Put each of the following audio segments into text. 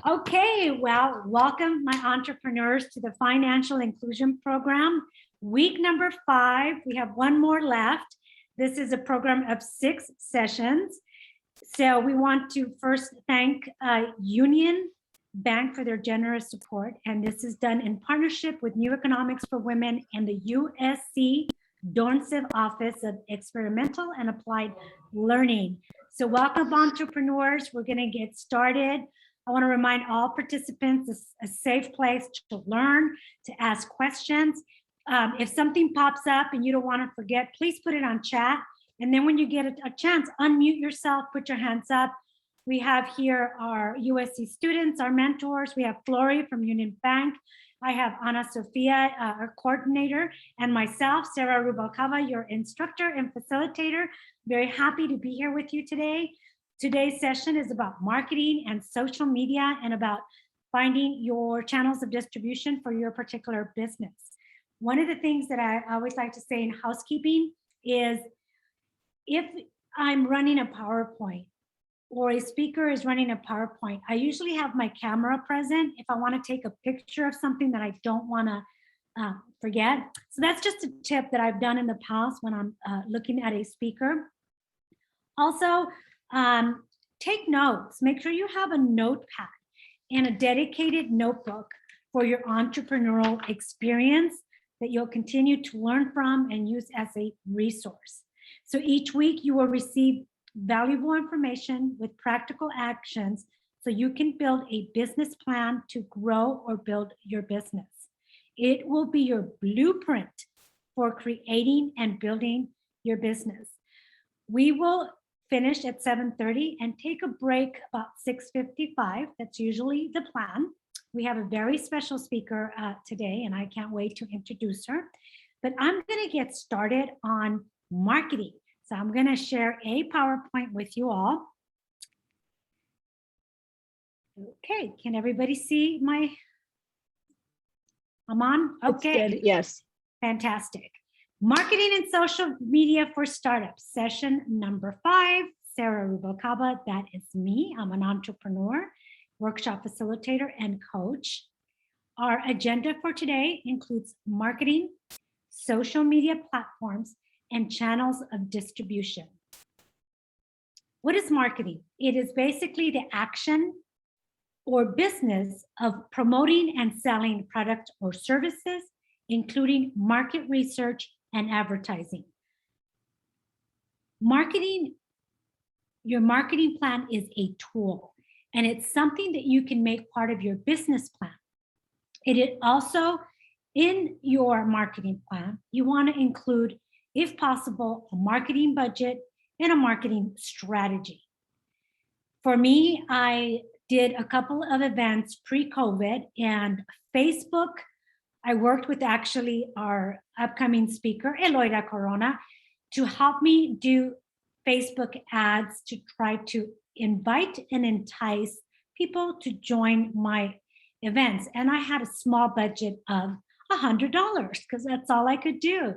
Okay, well, welcome my entrepreneurs to the Financial Inclusion Program. Week number 5, we have one more left. This is a program of 6 sessions. So we want to first thank Union Bank for their generous support. And this is done in partnership with New Economics for Women and the USC Dornsiv Office of Experimental and Applied Learning. So welcome entrepreneurs, we're gonna get started. I want to remind all participants it's a safe place to learn, to ask questions. If something pops up and you don't want to forget, please put it on chat. And then when you get a chance, unmute yourself, put your hands up. We have here our USC students, our mentors. We have Flory from Union Bank. I have Ana Sofia, our coordinator, and myself, Sarah Rubalcaba, your instructor and facilitator. Very happy to be here with you today. Today's session is about marketing and social media and about finding your channels of distribution for your particular business. One of the things that I always like to say in housekeeping is if I'm running a PowerPoint or a speaker is running a PowerPoint, I usually have my camera present if I want to take a picture of something that I don't want to forget. So that's just a tip that I've done in the past when I'm looking at a speaker. Also, take notes. Make sure you have a notepad and a dedicated notebook for your entrepreneurial experience that you'll continue to learn from and use as a resource. So each week you will receive valuable information with practical actions so you can build a business plan to grow or build your business. It will be your blueprint for creating and building your business. We will finish at 7:30 and take a break about 6:55. That's usually the plan. We have a very special speaker today, and I can't wait to introduce her. But I'm going to get started on marketing. So I'm going to share a PowerPoint with you all. Okay, can everybody see I'm on? Okay. It's good. Yes. Fantastic. Marketing and social media for startups, session number 5, Sarah Rubalcaba, that is me. I'm an entrepreneur, workshop facilitator, and coach. Our agenda for today includes marketing, social media platforms, and channels of distribution. What is marketing? It is basically the action or business of promoting and selling products or services, including market research and advertising. Marketing, your marketing plan is a tool, and it's something that you can make part of your business plan. It is also in your marketing plan, you want to include, if possible, a marketing budget and a marketing strategy. For me, I did a couple of events pre-COVID, and Facebook, I worked with actually our upcoming speaker, Eloida Corona, to help me do Facebook ads to try to invite and entice people to join my events. And I had a small budget of $100 because that's all I could do.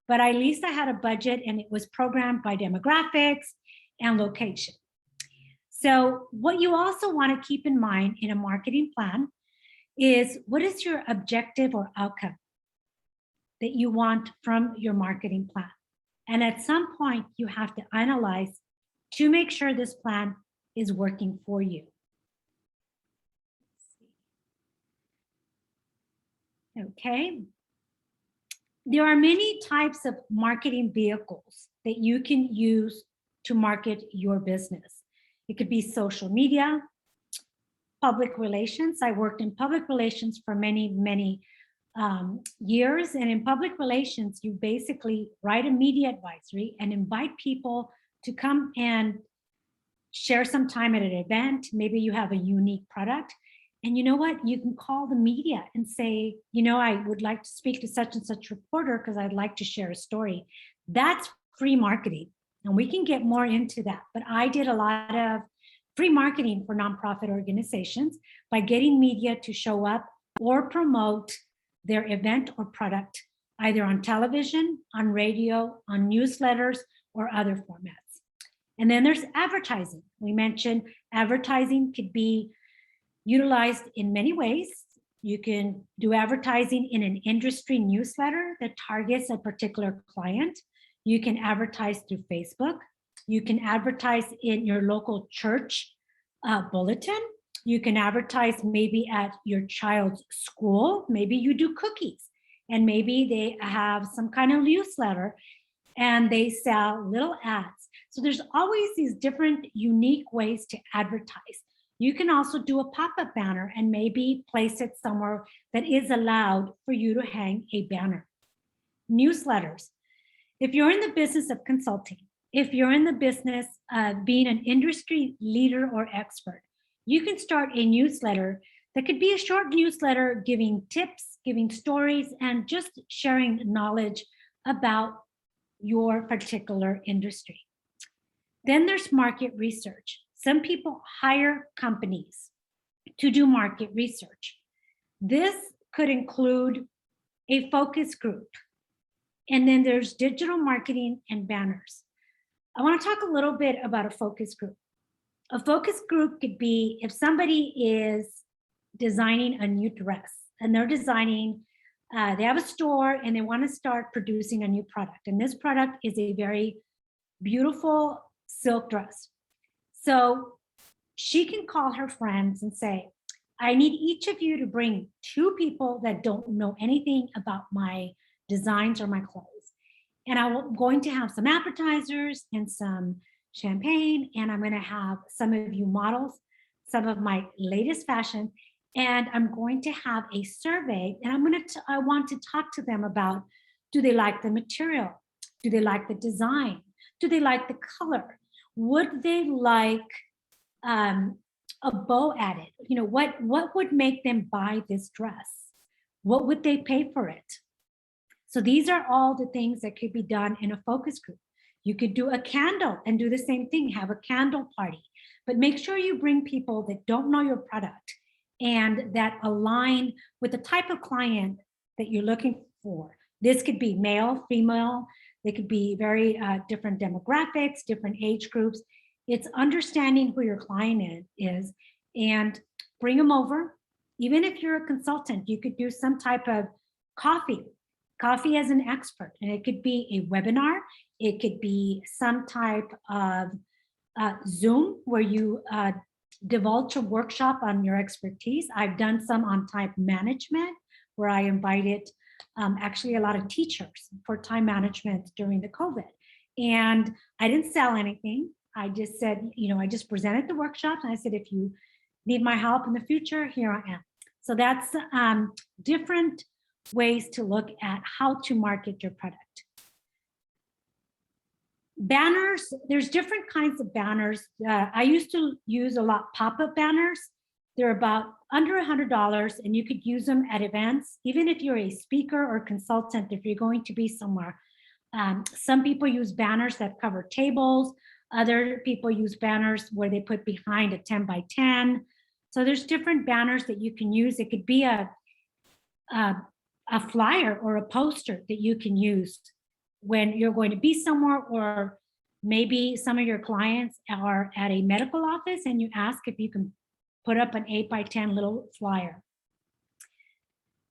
But at least I had a budget, and it was programmed by demographics and location. So what you also want to keep in mind in a marketing plan is what is your objective or outcome that you want from your marketing plan? And at some point, you have to analyze to make sure this plan is working for you. Okay. There are many types of marketing vehicles that you can use to market your business. It could be social media, public relations. I worked in public relations for many years. And in public relations, you basically write a media advisory and invite people to come and share some time at an event. Maybe you have a unique product. And you know what? You can call the media and say, you know, I would like to speak to such and such reporter because I'd like to share a story. That's free marketing. And we can get more into that. But I did a lot of free marketing for nonprofit organizations by getting media to show up or promote their event or product, either on television, on radio, on newsletters, or other formats. And then there's advertising. We mentioned advertising could be utilized in many ways. You can do advertising in an industry newsletter that targets a particular client. You can advertise through Facebook. You can advertise in your local church bulletin. You can advertise maybe at your child's school. Maybe you do cookies and maybe they have some kind of newsletter and they sell little ads. So there's always these different unique ways to advertise. You can also do a pop-up banner and maybe place it somewhere that is allowed for you to hang a banner. Newsletters. If you're in the business of consulting, if you're in the business of being an industry leader or expert, you can start a newsletter that could be a short newsletter giving tips, giving stories, and just sharing knowledge about your particular industry. Then there's market research. Some people hire companies to do market research. This could include a focus group. And then there's digital marketing and banners. I want to talk a little bit about a focus group. A focus group could be if somebody is designing a new dress and they're designing, they have a store and they want to start producing a new product. And this product is a very beautiful silk dress. So she can call her friends and say, I need each of you to bring 2 people that don't know anything about my designs or my clothes. And I'm going to have some appetizers and some champagne, and I'm going to have some of you models, some of my latest fashion, and I'm going to have a survey, and I want to talk to them about, do they like the material? Do they like the design? Do they like the color? Would they like a bow added? You know, what would make them buy this dress? What would they pay for it? So these are all the things that could be done in a focus group. You could do a candle and do the same thing, have a candle party, but make sure you bring people that don't know your product and that align with the type of client that you're looking for. This could be male, female, they could be very different demographics, different age groups. It's understanding who your client is and bring them over. Even if you're a consultant, you could do some type of coffee as an expert. And it could be a webinar. It could be some type of Zoom where you divulge a workshop on your expertise. I've done some on time management where I invited actually a lot of teachers for time management during the COVID. And I didn't sell anything. I just said, you know, I just presented the workshop and I said, if you need my help in the future, here I am. So that's different ways to look at how to market your product. Banners, there's different kinds of banners. I used to use a lot pop-up banners. They're about under $100 and you could use them at events, even if you're a speaker or consultant, if you're going to be somewhere. Some people use banners that cover tables. Other people use banners where they put behind a 10 by 10. So there's different banners that you can use. It could be a flyer or a poster that you can use when you're going to be somewhere, or maybe some of your clients are at a medical office and you ask if you can put up an 8 by 10 little flyer.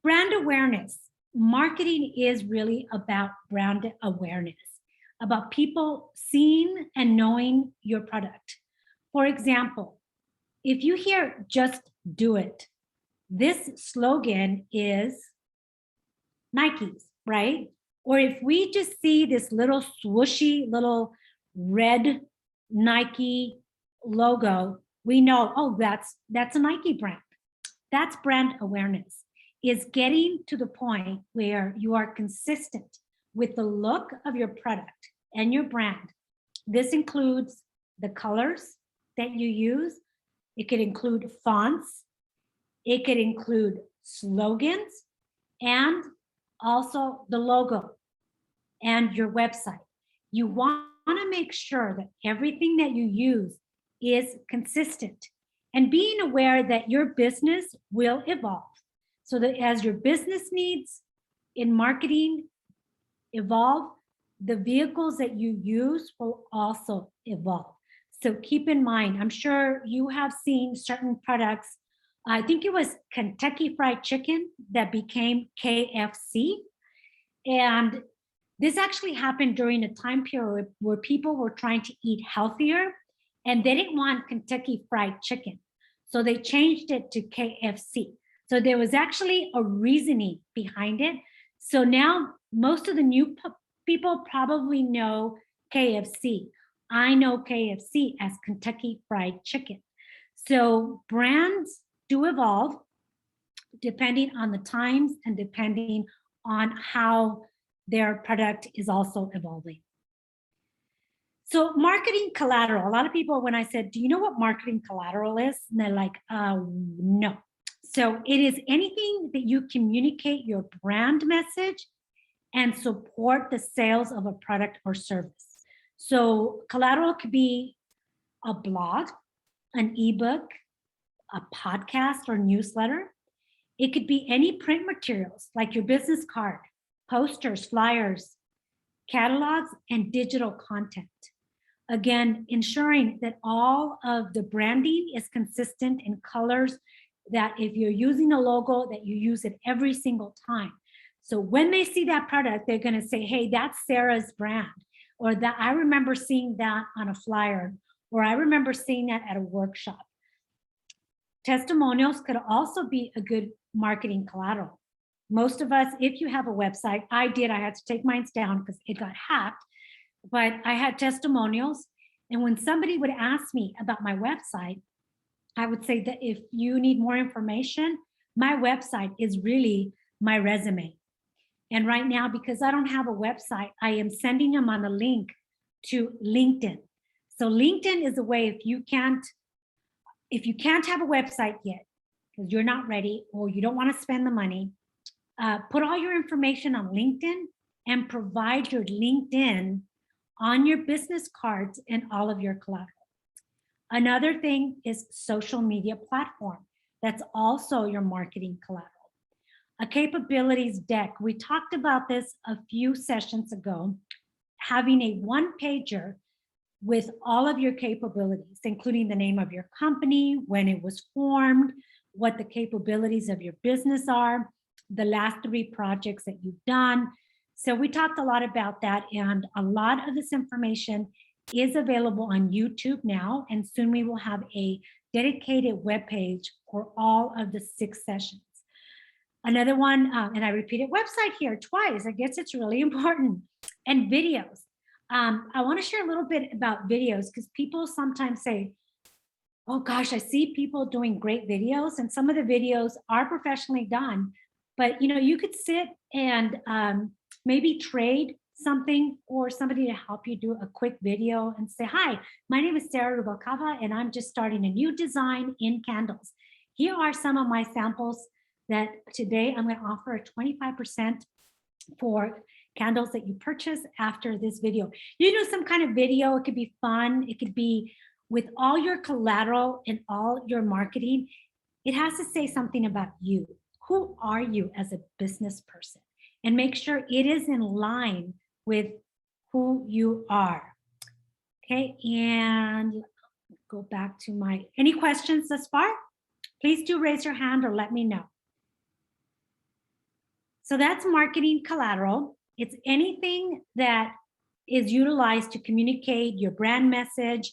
Brand awareness. Marketing is really about brand awareness, about people seeing and knowing your product. For example, if you hear just do it, this slogan is Nike's, right? Or if we just see this little swooshy little red Nike logo, we know, oh, that's a Nike brand. That's brand awareness, is getting to the point where you are consistent with the look of your product and your brand. This includes the colors that you use. It could include fonts. It could include slogans and also the logo and your website. You want to make sure that everything that you use is consistent and being aware that your business will evolve. So that as your business needs in marketing evolve, the vehicles that you use will also evolve. So keep in mind, I'm sure you have seen certain products I think it was Kentucky Fried Chicken that became KFC. And this actually happened during a time period where people were trying to eat healthier and they didn't want Kentucky Fried Chicken. So they changed it to KFC. So there was actually a reasoning behind it. So now most of the new people probably know KFC. I know KFC as Kentucky Fried Chicken. So brands do evolve depending on the times and depending on how their product is also evolving. So marketing collateral, a lot of people, when I said, do you know what marketing collateral is? And they're like, no. So it is anything that you communicate your brand message and support the sales of a product or service. So collateral could be a blog, an ebook, a podcast or newsletter. It could be any print materials like your business card, posters, flyers, catalogs, and digital content. Again, ensuring that all of the branding is consistent in colors, that if you're using a logo, that you use it every single time. So when they see that product, they're going to say, hey, that's Sarah's brand, or that I remember seeing that on a flyer, or I remember seeing that at a workshop. Testimonials could also be a good marketing collateral. Most of us, if you have a website, I had to take mine down because it got hacked, but I had testimonials. And when somebody would ask me about my website, I would say that if you need more information, my website is really my resume. And right now, because I don't have a website, I am sending them on a link to LinkedIn. So LinkedIn is a way if you can't have a website yet, because you're not ready or you don't want to spend the money, put all your information on LinkedIn and provide your LinkedIn on your business cards and all of your collateral. Another thing is social media platform. That's also your marketing collateral. A capabilities deck. We talked about this a few sessions ago, having a one-pager with all of your capabilities, including the name of your company, when it was formed, what the capabilities of your business are, the last 3 projects that you've done. So we talked a lot about that, and a lot of this information is available on YouTube now, and soon we will have a dedicated webpage for all of the 6 sessions. Another one, and I repeated website here twice, I guess it's really important, and videos. I want to share a little bit about videos because people sometimes say, oh gosh, I see people doing great videos, and some of the videos are professionally done, but you could sit and maybe trade something or somebody to help you do a quick video and say, hi, my name is Sarah Rubalcava, and I'm just starting a new design in candles. Here are some of my samples that today I'm going to offer a 25% for candles that you purchase after this video. You do some kind of video, it could be fun, it could be with all your collateral and all your marketing. It has to say something about you. Who are you as a business person? And make sure it is in line with who you are. Okay, and go back to any questions thus far? Please do raise your hand or let me know. So that's marketing collateral. It's anything that is utilized to communicate your brand message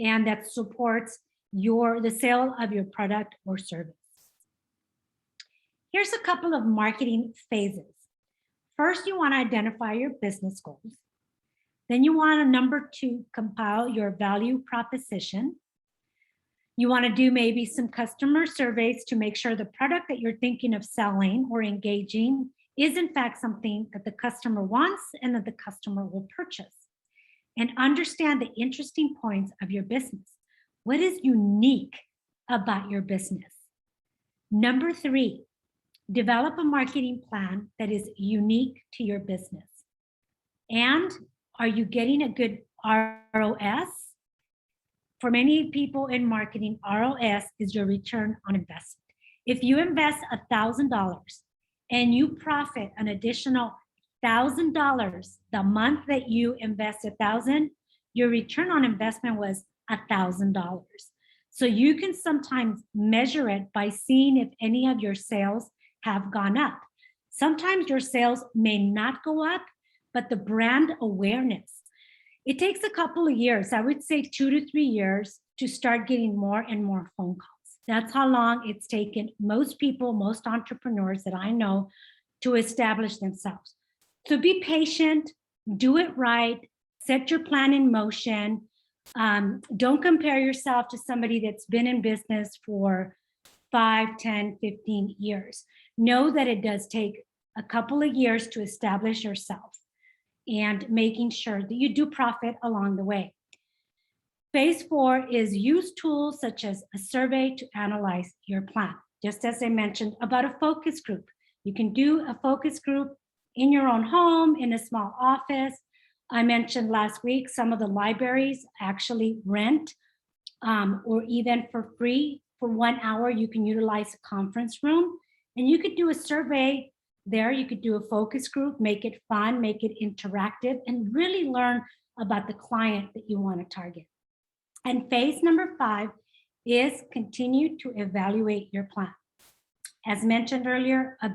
and that supports the sale of your product or service. Here's a couple of marketing phases. First, you want to identify your business goals. Then you want to, number 2, compile your value proposition. You want to do maybe some customer surveys to make sure the product that you're thinking of selling or engaging is in fact something that the customer wants and that the customer will purchase. And understand the interesting points of your business. What is unique about your business? Number 3, develop a marketing plan that is unique to your business. And are you getting a good ROS? For many people in marketing, ROS is your return on investment. If you invest $1,000 and you profit an additional $1,000 the month that you invest $1,000, your return on investment was $1,000. So you can sometimes measure it by seeing if any of your sales have gone up. Sometimes your sales may not go up, but the brand awareness, it takes a couple of years, I would say 2 to 3 years, to start getting more and more phone calls. That's how long it's taken most people, most entrepreneurs that I know, to establish themselves. So be patient, do it right, set your plan in motion. Don't compare yourself to somebody that's been in business for 5, 10, 15 years. Know that it does take a couple of years to establish yourself and making sure that you do profit along the way. Phase 4 is use tools such as a survey to analyze your plan. Just as I mentioned about a focus group. You can do a focus group in your own home, in a small office. I mentioned last week, some of the libraries actually rent or even for free for 1 hour, you can utilize a conference room and you could do a survey there. You could do a focus group, make it fun, make it interactive, and really learn about the client that you want to target. And phase number 5 is continue to evaluate your plan. As mentioned earlier, as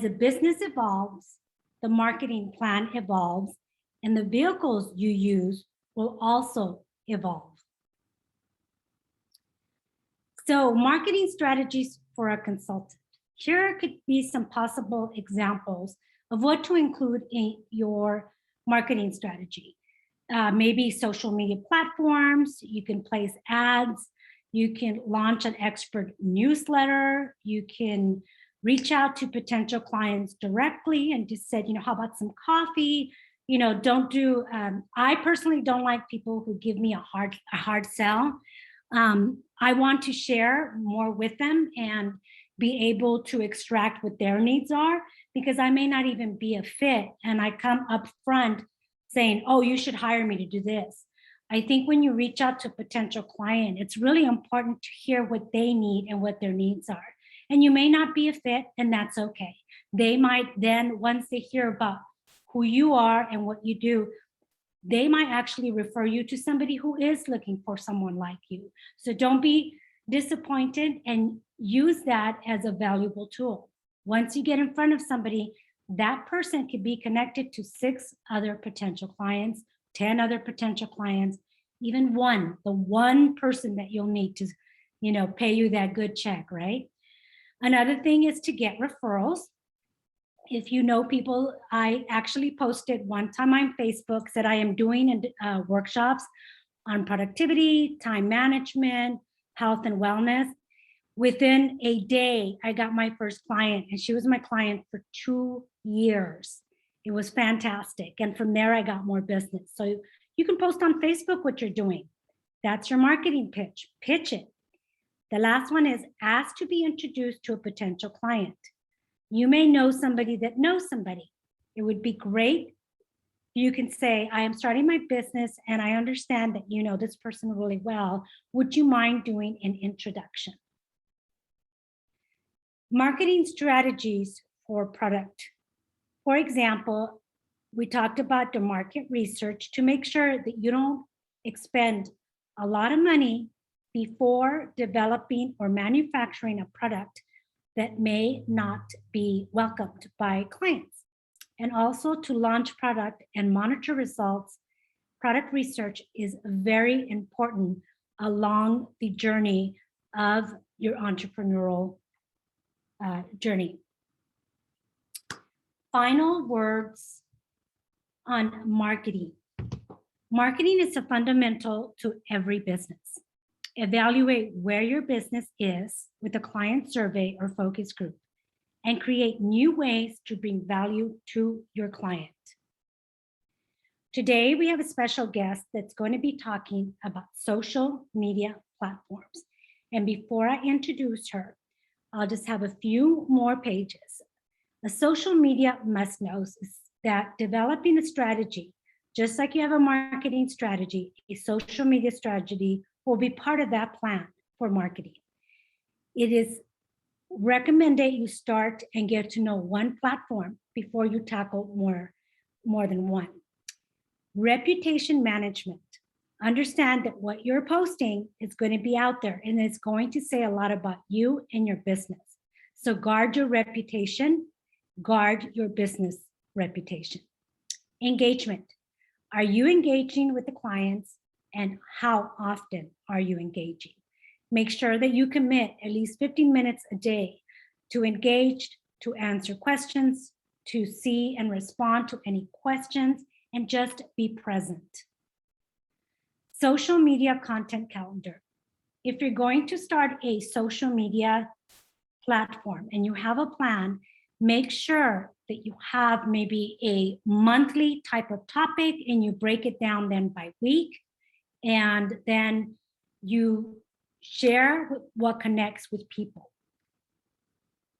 a business evolves, the marketing plan evolves, and the vehicles you use will also evolve. So marketing strategies for a consultant. Here could be some possible examples of what to include in your marketing strategy. Maybe social media platforms, you can place ads, you can launch an expert newsletter, you can reach out to potential clients directly and just said, how about some coffee? Don't do, I personally don't like people who give me a hard sell. I want to share more with them and be able to extract what their needs are, because I may not even be a fit and I come up front saying, oh, you should hire me to do this. I think when you reach out to a potential client, it's really important to hear what they need and what their needs are. And you may not be a fit, and that's okay. They might then, once they hear about who you are and what you do, they might actually refer you to somebody who is looking for someone like you. So don't be disappointed and use that as a valuable tool. Once you get in front of somebody, that person could be connected to 6 other potential clients, 10 other potential clients, even the one person that you'll need to, pay you that good check, right? Another thing is to get referrals. If you know people, I actually posted one time on Facebook that I am doing workshops on productivity, time management, health and wellness. Within a day, I got my first client, and she was my client for 2 years. It was fantastic. And from there, I got more business. So you can post on Facebook what you're doing. That's your marketing pitch. Pitch it. The last one is ask to be introduced to a potential client. You may know somebody that knows somebody. It would be great. You can say, I am starting my business and I understand that you know this person really well. Would you mind doing an introduction? Marketing strategies for product. For example, we talked about the market research to make sure that you don't expend a lot of money before developing or manufacturing a product that may not be welcomed by clients. And also to launch product and monitor results. Product research is very important along the journey of your entrepreneurial journey. Final words on marketing. Marketing is a fundamental to every business. Evaluate where your business is with a client survey or focus group and create new ways to bring value to your client. Today, we have a special guest that's going to be talking about social media platforms. And before I introduce her, I'll just have a few more pages. A social media must-knows is that developing a strategy, just like you have a marketing strategy, a social media strategy will be part of that plan for marketing. It is recommended you start and get to know one platform before you tackle more than one. Reputation management. Understand that what you're posting is going to be out there and it's going to say a lot about you and your business. So guard your reputation, guard your business reputation. Engagement. Are you engaging with the clients and how often are you engaging? Make sure that you commit at least 15 minutes a day to engage, to answer questions, to see and respond to any questions, and just be present. Social media content calendar. If you're going to start a social media platform and you have a plan, make sure that you have maybe a monthly type of topic and you break it down then by week, and then you share what connects with people.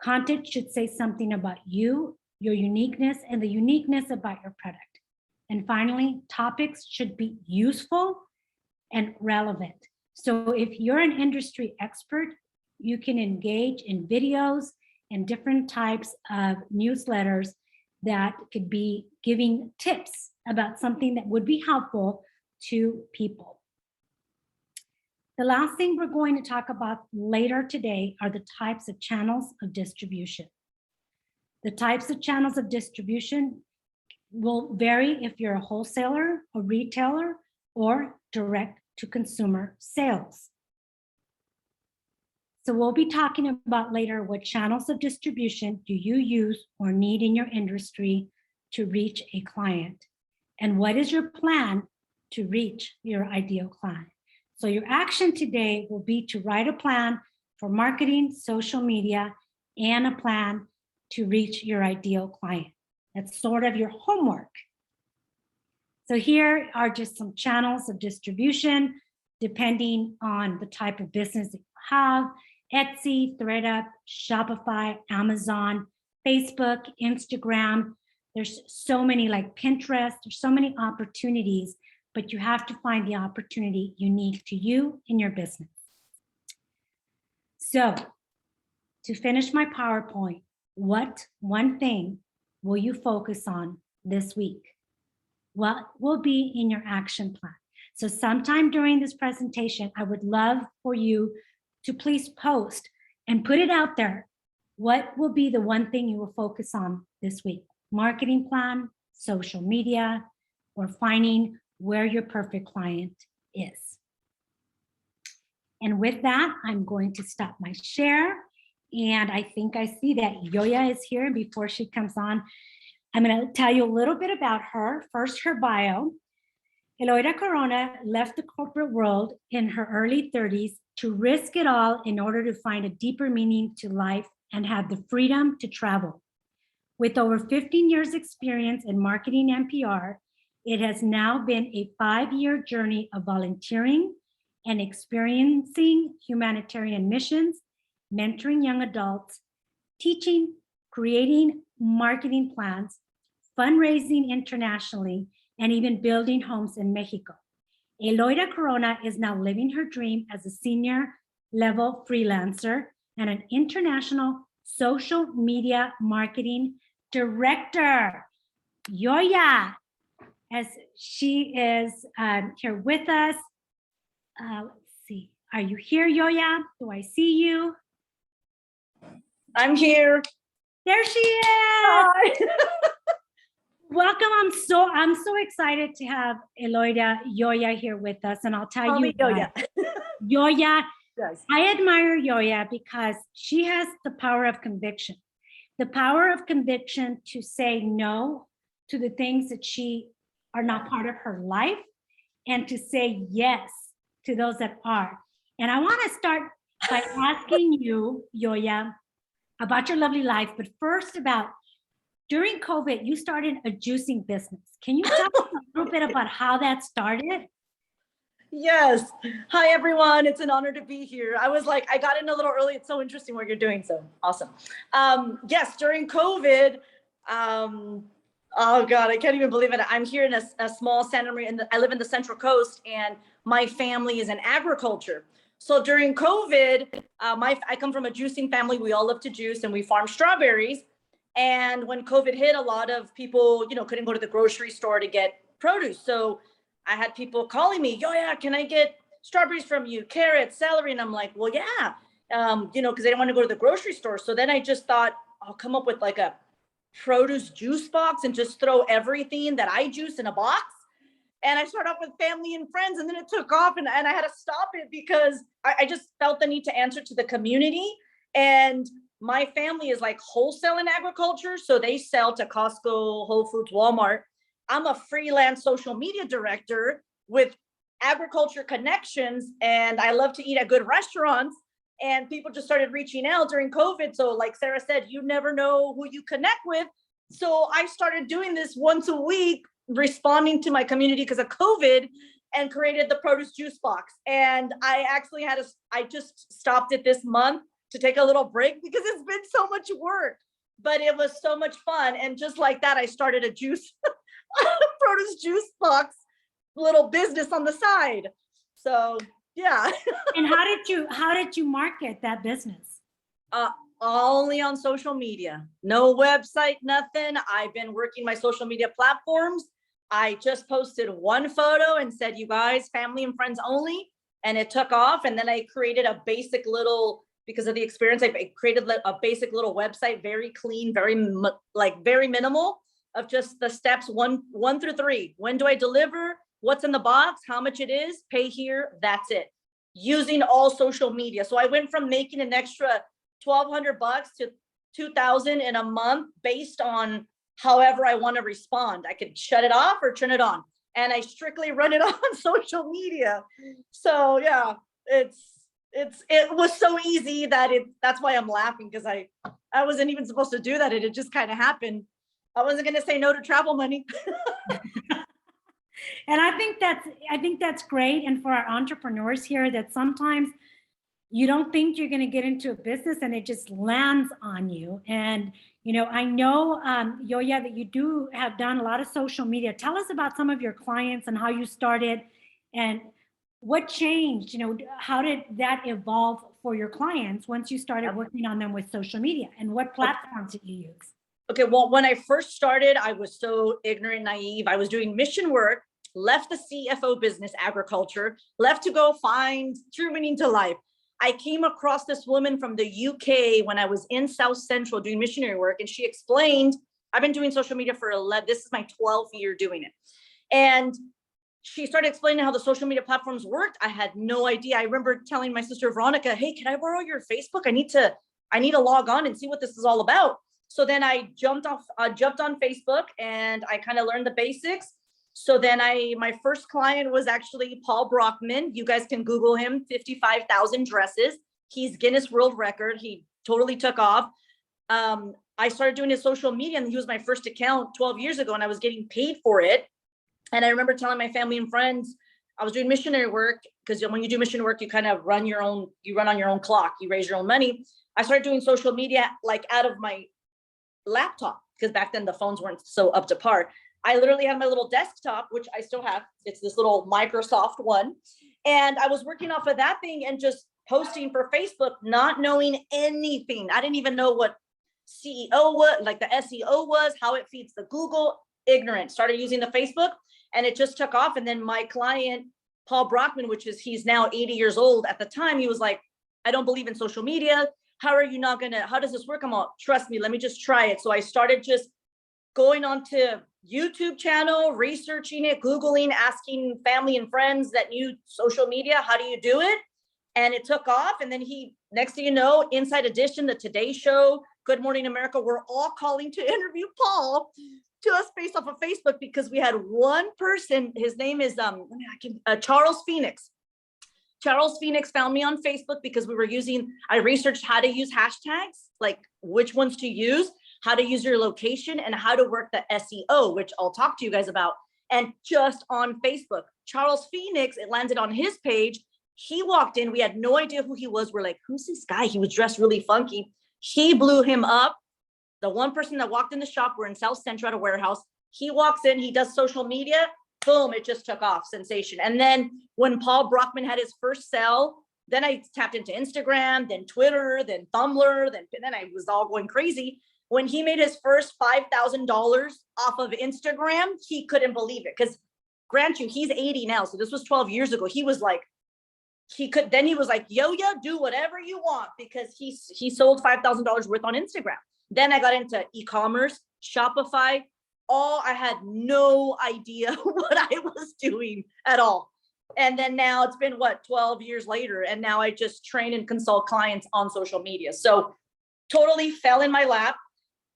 Content should say something about you, your uniqueness, and the uniqueness about your product. And finally, topics should be useful and relevant. So if you're an industry expert, you can engage in videos and different types of newsletters that could be giving tips about something that would be helpful to people. The last thing we're going to talk about later today are the types of channels of distribution. The types of channels of distribution will vary if you're a wholesaler, a retailer, or direct to consumer sales. So we'll be talking about later what channels of distribution do you use or need in your industry to reach a client, and what is your plan to reach your ideal client. So your action today will be to write a plan for marketing, social media, and a plan to reach your ideal client. That's sort of your homework. So here are just some channels of distribution, depending on the type of business that you have: Etsy, ThreadUp, Shopify, Amazon, Facebook, Instagram. There's so many, like Pinterest. There's so many opportunities, but you have to find the opportunity unique to you and your business. So to finish my PowerPoint, what one thing will you focus on this week? What will be in your action plan? So sometime during this presentation, I would love for you to please post and put it out there. What will be the one thing you will focus on this week? Marketing plan, social media, or finding where your perfect client is. And with that, I'm going to stop my share. And I think I see that Yoya is here. And before she comes on, I'm going to tell you a little bit about her. First, her bio. Eloida Corona left the corporate world in her early 30s to risk it all in order to find a deeper meaning to life and have the freedom to travel. With over 15 years experience in marketing and PR, it has now been a 5-year journey of volunteering and experiencing humanitarian missions, mentoring young adults, teaching, creating marketing plans, fundraising internationally, and even building homes in Mexico. Eloida Corona is now living her dream as a senior level freelancer and an international social media marketing director. Yoya, as she is here with us. Let's see, are you here, Yoya? Do I see you? I'm here. There she is. Hi. Welcome. I'm so excited to have Eloida Yoya here with us, and I'll tell you Yoya. Yoya, Yes. I admire Yoya because she has the power of conviction. The power of conviction to say no to the things that she are not part of her life, and to say yes to those that are. And I want to start by asking you, Yoya, about your lovely life, but first about during COVID, you started a juicing business. Can you tell us a little bit about how that started? Yes. Hi, everyone. It's an honor to be here. I got in a little early. It's so interesting what you're doing. So awesome. Yes, during COVID, oh God, I can't even believe it. I'm here in a small Santa Maria, I live in the Central Coast, and my family is in agriculture. So during COVID, I come from a juicing family. We all love to juice, and we farm strawberries. And when COVID hit, a lot of people, couldn't go to the grocery store to get produce. So I had people calling me, yo, yeah, can I get strawberries from you, carrots, celery? And I'm like, well, yeah, because they didn't want to go to the grocery store. So then I just thought I'll come up with like a produce juice box and just throw everything that I juice in a box. And I started off with family and friends, and then it took off, and I had to stop it because I just felt the need to answer to the community. And my family is like wholesale in agriculture. So they sell to Costco, Whole Foods, Walmart. I'm a freelance social media director with agriculture connections, and I love to eat at good restaurants. And people just started reaching out during COVID. So like Sarah said, you never know who you connect with. So I started doing this once a week, responding to my community because of COVID, and created the produce juice box. And I actually I just stopped it this month to take a little break because it's been so much work, but it was so much fun. And just like that, I started a produce juice box little business on the side. So yeah. And how did you market that business? Only on social media, no website, nothing. I've been working my social media platforms. I just posted one photo and said, you guys, family and friends only. And it took off. And then I created a basic little, because of the experience, I created a basic little website, very clean, very minimal, of just the steps one through 3. When do I deliver? What's in the box? How much it is? Pay here. That's it. Using all social media. So I went from making an extra $1,200 to $2,000 in a month based on however I want to respond. I could shut it off or turn it on, and I strictly run it on social media. So yeah, it was so easy that's why I'm laughing, because I wasn't even supposed to do that. It just kind of happened. I wasn't going to say no to travel money. And I think that's great. And for our entrepreneurs here, that sometimes you don't think you're going to get into a business and it just lands on you. And, I know, Yoya, that you have done a lot of social media. Tell us about some of your clients and how you started and what changed, how did that evolve for your clients once you started working on them with social media, and what platforms did you use? Okay, well, when I first started, I was so ignorant, naive. I was doing mission work, left the CFO business, agriculture, left to go find true meaning to life. I came across this woman from the UK when I was in South Central doing missionary work, and she explained, I've been doing social media for this is my 12th year doing it. And she started explaining how the social media platforms worked. I had no idea. I remember telling my sister Veronica, hey, can I borrow your Facebook? I need to log on and see what this is all about. So then I jumped on Facebook, and I kind of learned the basics. So then my first client was actually Paul Brockman. You guys can Google him, 55,000 dresses. He's Guinness World Record. He totally took off. I started doing his social media, and he was my first account 12 years ago, and I was getting paid for it. And I remember telling my family and friends, I was doing missionary work, because when you do missionary work, you kind of run on your own clock, you raise your own money. I started doing social media like out of my laptop, because back then the phones weren't so up to par. I literally had my little desktop, which I still have. It's this little Microsoft one. And I was working off of that thing and just posting for Facebook, not knowing anything. I didn't even know what CEO was, like the SEO was, how it feeds the Google. Ignorant. Started using the Facebook, and it just took off. And then my client, Paul Brockman, he's now 80 years old. At the time, he was like, I don't believe in social media. How does this work? I'm all, trust me, let me just try it. So I started just going on to YouTube channel, researching it, Googling, asking family and friends that knew social media, how do you do it? And it took off. And then next thing you know, Inside Edition, the Today Show, Good Morning America, we're all calling to interview Paul, to us based off of Facebook, because we had one person, his name is Charles Phoenix. Charles Phoenix found me on Facebook because I researched how to use hashtags, like which ones to use, how to use your location, and how to work the SEO, which I'll talk to you guys about. And just on Facebook, Charles Phoenix, it landed on his page. He walked in, we had no idea who he was. We're like, who's this guy? He was dressed really funky. He blew him up. The one person that walked in the shop, we're in South Central at a warehouse. He walks in, he does social media, boom, it just took off, sensation. And then when Paul Brockman had his first sell, then I tapped into Instagram, then Twitter, then Tumblr, then I was all going crazy. When he made his first $5,000 off of Instagram, he couldn't believe it, because grant you, he's 80 now. So this was 12 years ago. He was like, he was like, Yo-Yo, do whatever you want, because he sold $5,000 worth on Instagram. Then I got into e-commerce, Shopify. I had no idea what I was doing at all. And then now it's been 12 years later. And now I just train and consult clients on social media. So totally fell in my lap.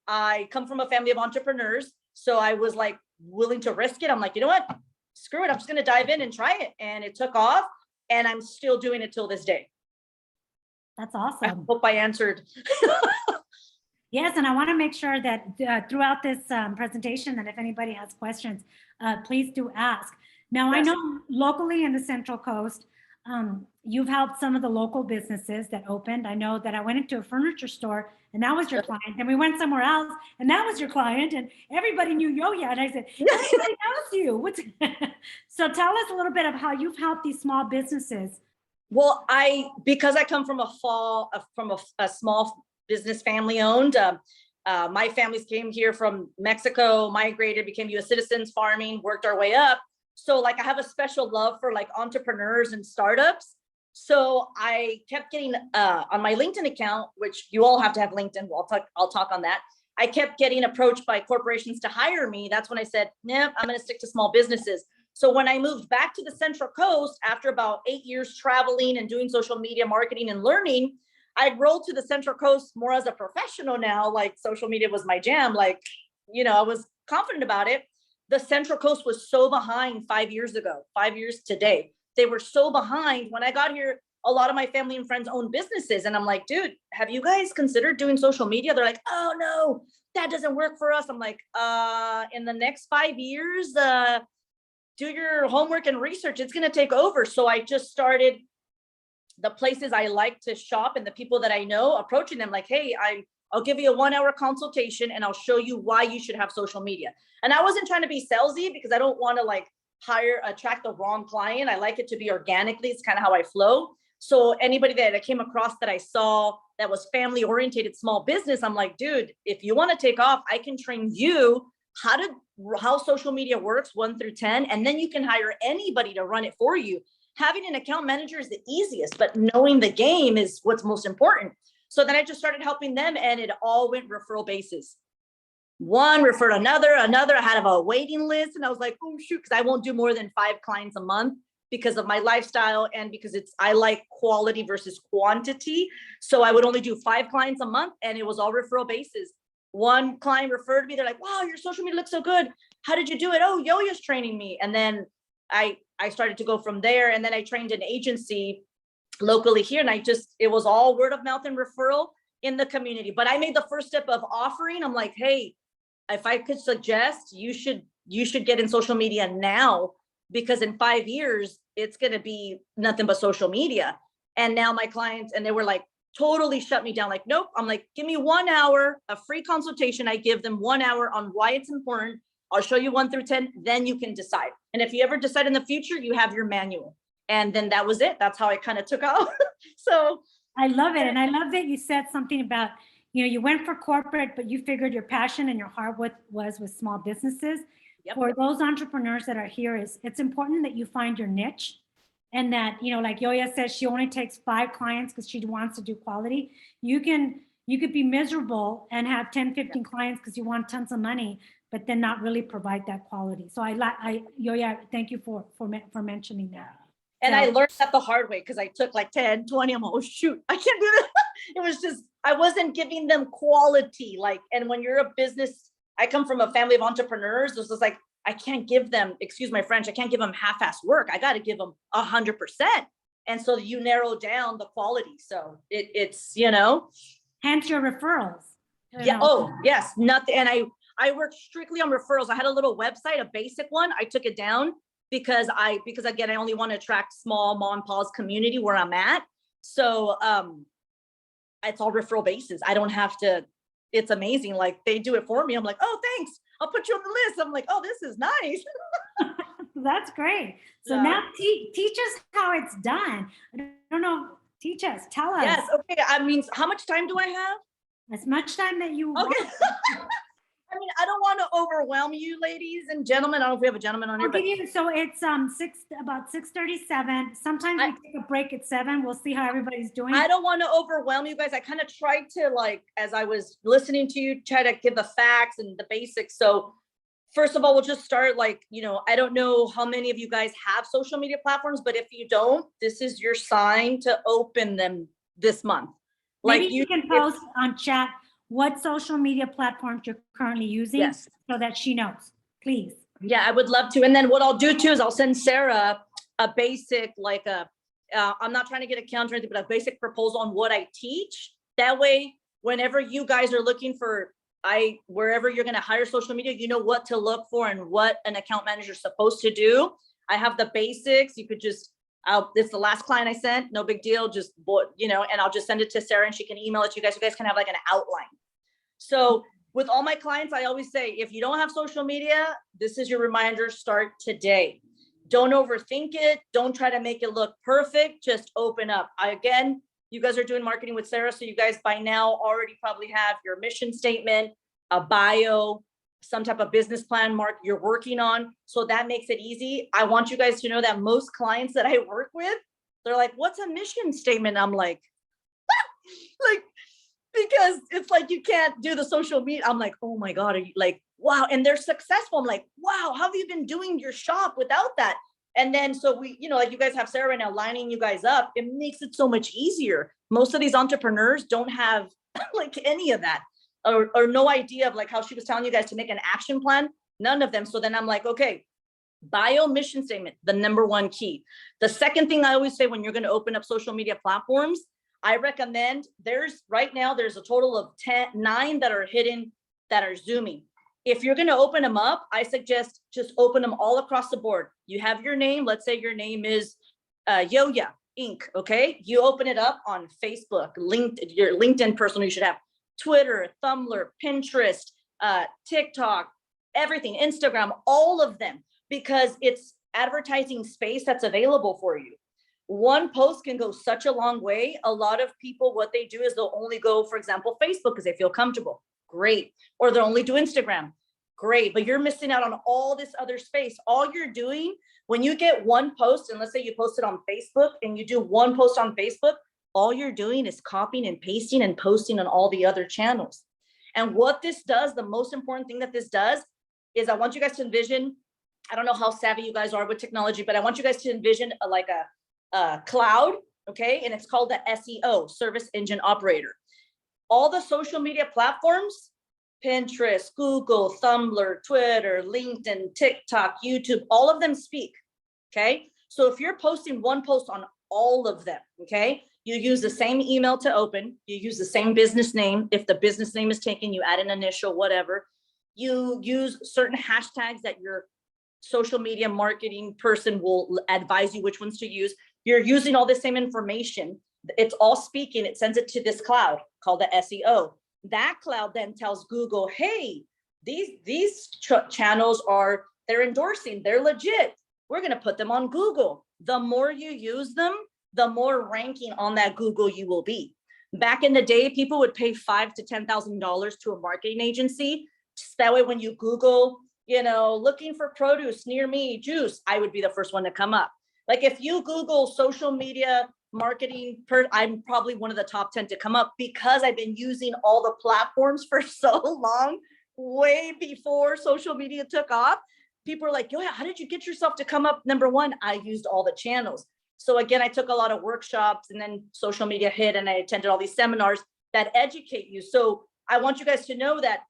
I come from a family of entrepreneurs. So I was like willing to risk it. I'm like, you know what? Screw it. I'm just going to dive in and try it. And it took off, and I'm still doing it till this day. That's I awesome. hope I answered. Yes, and I want to make sure that throughout this presentation, that if anybody has questions, please do ask. Now, I Yes. know locally in the Central Coast, you've helped some of the local businesses that opened. I know that I went into a furniture store and that was your client. And we went somewhere else and that was your client. And everybody knew Yo-Yo. And I said, everybody knows you. So tell us a little bit of how you've helped these small businesses. Well, because I come from a small business family owned. My families came here from Mexico, migrated, became U.S. citizens, farming, worked our way up. So like I have a special love for like entrepreneurs and startups. So I kept getting on my LinkedIn account, which you all have to have LinkedIn. I'll talk on that. I kept getting approached by corporations to hire me. That's when I said, nah, I'm going to stick to small businesses. So when I moved back to the Central Coast, after about 8 years traveling and doing social media marketing and learning, I rolled to the Central Coast more as a professional now. Like social media was my jam. Like, I was confident about it. The Central Coast was so behind 5 years ago, 5 years today. They were so behind. When I got here, a lot of my family and friends own businesses. And I'm like, dude, have you guys considered doing social media? They're like, oh no, that doesn't work for us. I'm like, in the next 5 years, do your homework and research. It's going to take over. So I just started the places I like to shop and the people that I know, approaching them like, hey, I'll give you a 1 hour consultation and I'll show you why you should have social media. And I wasn't trying to be salesy because I don't want to like attract the wrong client. I like it to be organically. It's kind of how I flow. So anybody that I came across that I saw that was family-oriented small business, I'm like, dude, if you want to take off, I can train you how social media works 1 through 10, and then you can hire anybody to run it for you. Having an account manager is the easiest, but knowing the game is what's most important. So then I just started helping them, and it all went referral basis. One referred another. I had a waiting list, and I was like, oh shoot, because I won't do more than 5 clients a month because of my lifestyle and because I like quality versus quantity. So I would only do 5 clients a month, and it was all referral basis. One client referred me. They're like, wow, your social media looks so good. How did you do it? Oh, Yo-Yo's training me. And then I started to go from there. And then I trained an agency locally here. And it was all word of mouth and referral in the community. But I made the first step of offering. I'm like, hey, if I could suggest, you should get in social media now, because in 5 years, it's going to be nothing but social media. And now my clients, and they were like, totally shut me down. Like, nope. I'm like, give me 1 hour, a free consultation. I give them 1 hour on why it's important. I'll show you 1 through 10, then you can decide. And if you ever decide in the future, you have your manual. And then that was it. That's how I kind of took off. So I love it. And I love that you said something about, you went for corporate, but you figured your passion and your heart was with small businesses. Yep. For those entrepreneurs that are here, it's important that you find your niche. And that, like Yo-Yo says, she only takes 5 clients because she wants to do quality. You could be miserable and have 10, 15 clients because you want tons of money, but then not really provide that quality. So Yo-Yo, thank you for mentioning that. And I learned that the hard way, because I took like 10, 20. I'm like, oh shoot, I can't do that. It was just, I wasn't giving them quality. Like, and when you're a business, I come from a family of entrepreneurs. This is like, I can't give them, excuse my French, I can't give them half-ass work. I got to give them 100%. And so you narrow down the quality. So it's, hence your referrals. Yeah. Oh, yes. Nothing. And I worked strictly on referrals. I had a little website, a basic one. I took it down because again, I only want to attract small mom and pa's community where I'm at. So it's all referral basis. I don't have to, it's amazing. Like they do it for me. I'm like, oh, thanks. I'll put you on the list. I'm like, oh, this is nice. That's great. So now teach us how it's done. I don't know. Teach us. Tell us. Yes. Okay. I mean, how much time do I have? As much time that you want. I mean, I don't want to overwhelm you, ladies and gentlemen. I don't know if we have a gentleman on here, I'll but give you, so it's about 6:37. Sometimes we take a break at 7. We'll see how everybody's doing. I don't want to overwhelm you guys. I kind of tried to, like, as I was listening to you, try to give the facts and the basics. So first of all, we'll just start, like, I don't know how many of you guys have social media platforms, but if you don't, this is your sign to open them this month. Maybe Like you can post on chat what social media platforms you're currently using. Yes. So that she knows, please. Yeah, I would love to. And then what I'll do too is I'll send Sarah a basic, like I'm not trying to get a counter or anything, but a basic proposal on what I teach. That way, whenever you guys are looking for, wherever you're going to hire social media, you know what to look for and what an account manager is supposed to do. I have the basics. You could just, it's the last client I sent, no big deal. Just, and I'll just send it to Sarah and she can email it to you guys. You guys can have like an outline. So with all my clients, I always say, if you don't have social media, this is your reminder, start today. Don't overthink it. Don't try to make it look perfect. Just open up. Again, you guys are doing marketing with Sarah. So you guys by now already probably have your mission statement, a bio, some type of business plan you're working on. So that makes it easy. I want you guys to know that most clients that I work with, they're like, what's a mission statement? I'm like, because it's like, you can't do the social media. I'm like, oh my God, are you like, wow. And they're successful. I'm like, wow, how have you been doing your shop without that? And then, so we, like you guys have Sarah right now lining you guys up. It makes it so much easier. Most of these entrepreneurs don't have like any of that or no idea of like how she was telling you guys to make an action plan. None of them. So then I'm like, okay, bio mission statement, the number one key. The second thing I always say when you're going to open up social media platforms, I recommend right now there's a total of 9 that are hidden, that are Zooming. If you're going to open them up, I suggest just open them all across the board. You have your name. Let's say your name is Yoya Inc. Okay. You open it up on Facebook, your LinkedIn personal, you should have Twitter, Tumblr, Pinterest, TikTok, everything, Instagram, all of them, because it's advertising space that's available for you. One post can go such a long way. A lot of people, what they do is they'll only go, for example, Facebook because they feel comfortable. Great. Or they'll only do Instagram. Great. But you're missing out on all this other space. All you're doing when you get one post, and let's say you post it on Facebook and you do one post on Facebook, all you're doing is copying and pasting and posting on all the other channels. And what this does, the most important thing that this does is I want you guys to envision, I don't know how savvy you guys are with technology, but I want you guys to envision a cloud, okay? And it's called the SEO, Service Engine Operator. All the social media platforms, Pinterest, Google, Tumblr, Twitter, LinkedIn, TikTok, YouTube, all of them speak, okay? So if you're posting one post on all of them, okay? You use the same email to open, you use the same business name. If the business name is taken, you add an initial, whatever. You use certain hashtags that your social media marketing person will advise you which ones to use. You're using all the same information. It's all speaking. It sends it to this cloud called the SEO. That cloud then tells Google, hey, these channels they're endorsing, they're legit. We're going to put them on Google. The more you use them, the more ranking on that Google you will be. Back in the day, people would pay $5,000 to $10,000 to a marketing agency. That way, when you Google, looking for produce near me, juice, I would be the first one to come up. Like if you Google social media marketing, I'm probably one of the top 10 to come up because I've been using all the platforms for so long, way before social media took off. People are like, how did you get yourself to come up number one? I used all the channels. So again, I took a lot of workshops and then social media hit and I attended all these seminars that educate you. So I want you guys to know that